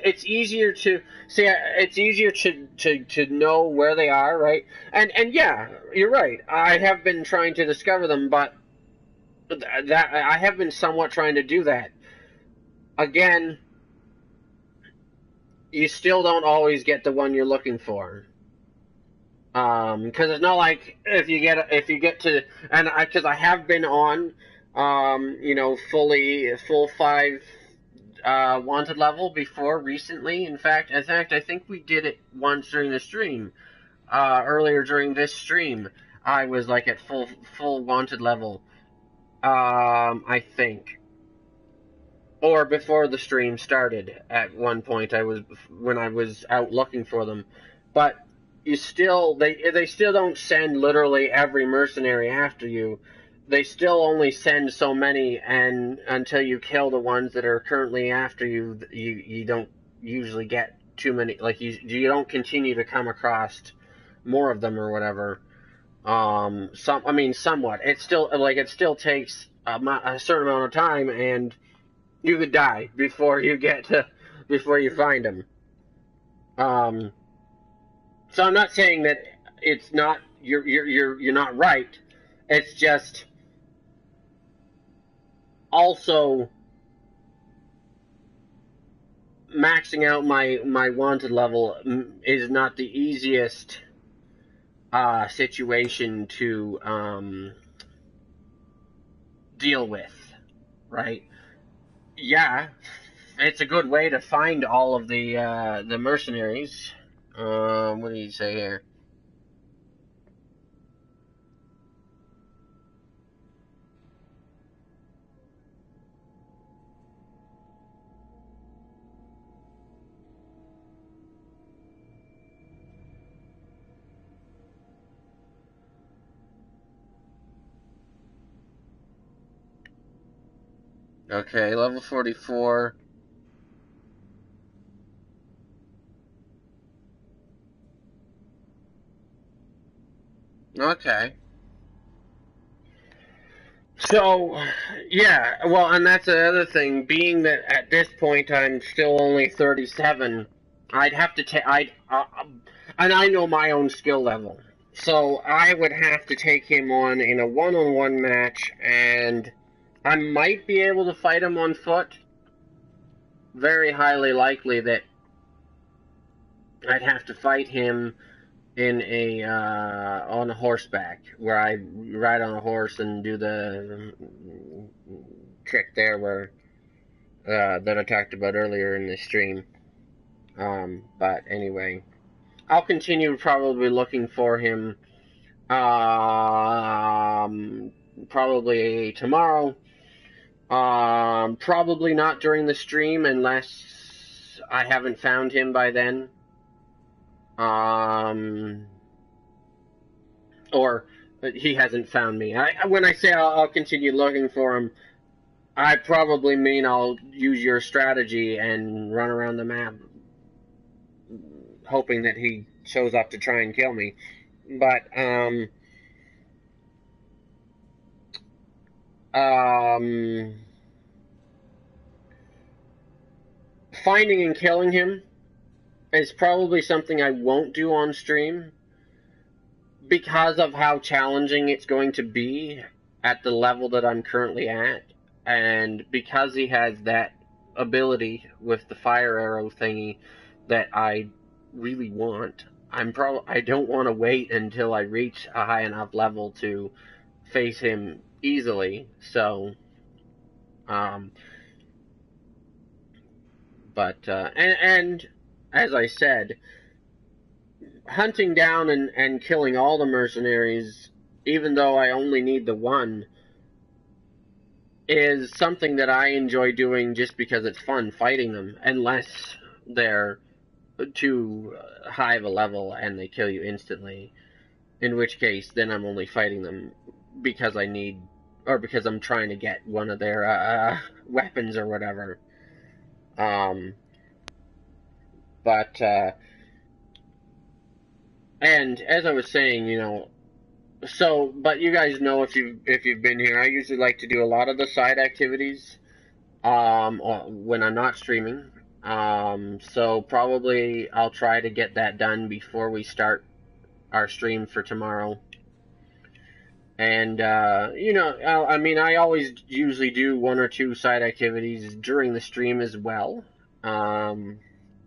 it's easier to see. It's easier to know where they are, right? And yeah, you're right. I have been trying to discover them, but that I have been somewhat trying to do that. Again, you still don't always get the one you're looking for. Because it's not like if you get to, and because I have been on, full 5 wanted level before recently. In fact, I think we did it once during the stream. Earlier during this stream, I was like at full wanted level. I think. or before the stream started. At one point, when I was out looking for them, but they still don't send literally every mercenary after you. They still only send so many, and until you kill the ones that are currently after you, you don't usually get too many. Like you don't continue to come across more of them or whatever. Somewhat. It still takes a certain amount of time, and you could die before you find them. So I'm not saying that it's not you're not right. It's just also maxing out my wanted level is not the easiest situation to deal with, right? Yeah, it's a good way to find all of the mercenaries. What do you say here? Okay, level 44. Okay. So, yeah, well, and that's the other thing. Being that at this point I'm still only 37, I'd have to take, and I know my own skill level. So I would have to take him on in a one-on-one match, and I might be able to fight him on foot. Very highly likely that I'd have to fight him in a on a horseback, where I ride on a horse and do the trick there where that I talked about earlier in the stream. But anyway, I'll continue probably looking for him. Probably tomorrow. Probably not during the stream unless I haven't found him by then. Or he hasn't found me. When I say I'll continue looking for him, I probably mean I'll use your strategy and run around the map, hoping that he shows up to try and kill me. But finding and killing him is probably something I won't do on stream, because of how challenging it's going to be at the level that I'm currently at, and because he has that ability with the fire arrow thingy that I really want. I don't want to wait until I reach a high enough level to face him easily. So, and as I said, hunting down and killing all the mercenaries, even though I only need the one, is something that I enjoy doing just because it's fun fighting them, unless they're too high of a level and they kill you instantly, in which case then I'm only fighting them because I need, or because I'm trying to get one of their weapons or whatever. And as I was saying, but you guys know, if you've been here, I usually like to do a lot of the side activities when I'm not streaming. So probably I'll try to get that done before we start our stream for tomorrow. And I always usually do one or two side activities during the stream as well,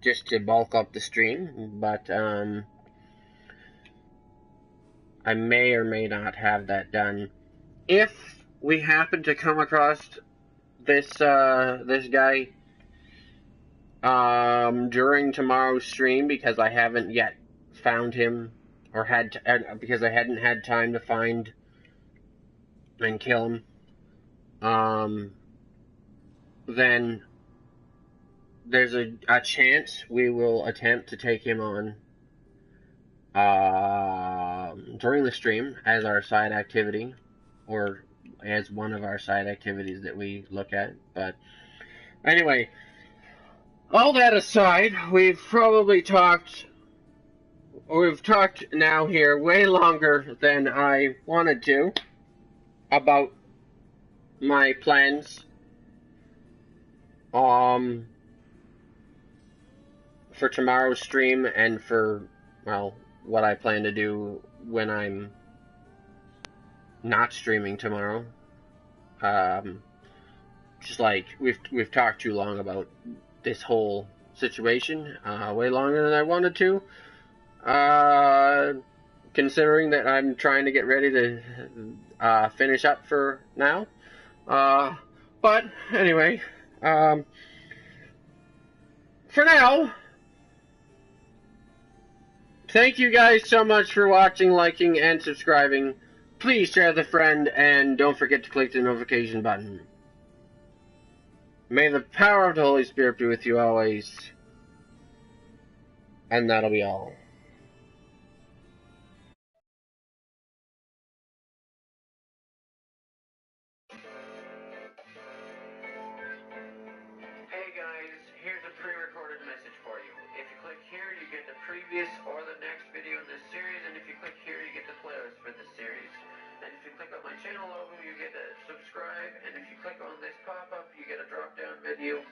just to bulk up the stream. But I may or may not have that done. If we happen to come across this guy during tomorrow's stream, because I haven't yet found him, or because I hadn't had time to find and kill him, then there's a chance we will attempt to take him on during the stream as our side activity, or as one of our side activities that we look at. But anyway, all that aside, we've talked now here way longer than I wanted to about my plans for tomorrow's stream and for, well, what I plan to do when I'm not streaming tomorrow. Just like we've talked too long about this whole situation, way longer than I wanted to. Considering that I'm trying to get ready to finish up for now. But anyway, for now, thank you guys so much for watching, liking, and subscribing. Please share with a friend, and don't forget to click the notification button. May the power of the Holy Spirit be with you always. And that'll be all. Hey guys, here's a pre-recorded message for you. If you click here, you get the previous or the next video in this series, and if you click here, you get the playlist for this series. And if you click on my channel logo, you get to subscribe, and if you click on this pop-up, you get a drop-down menu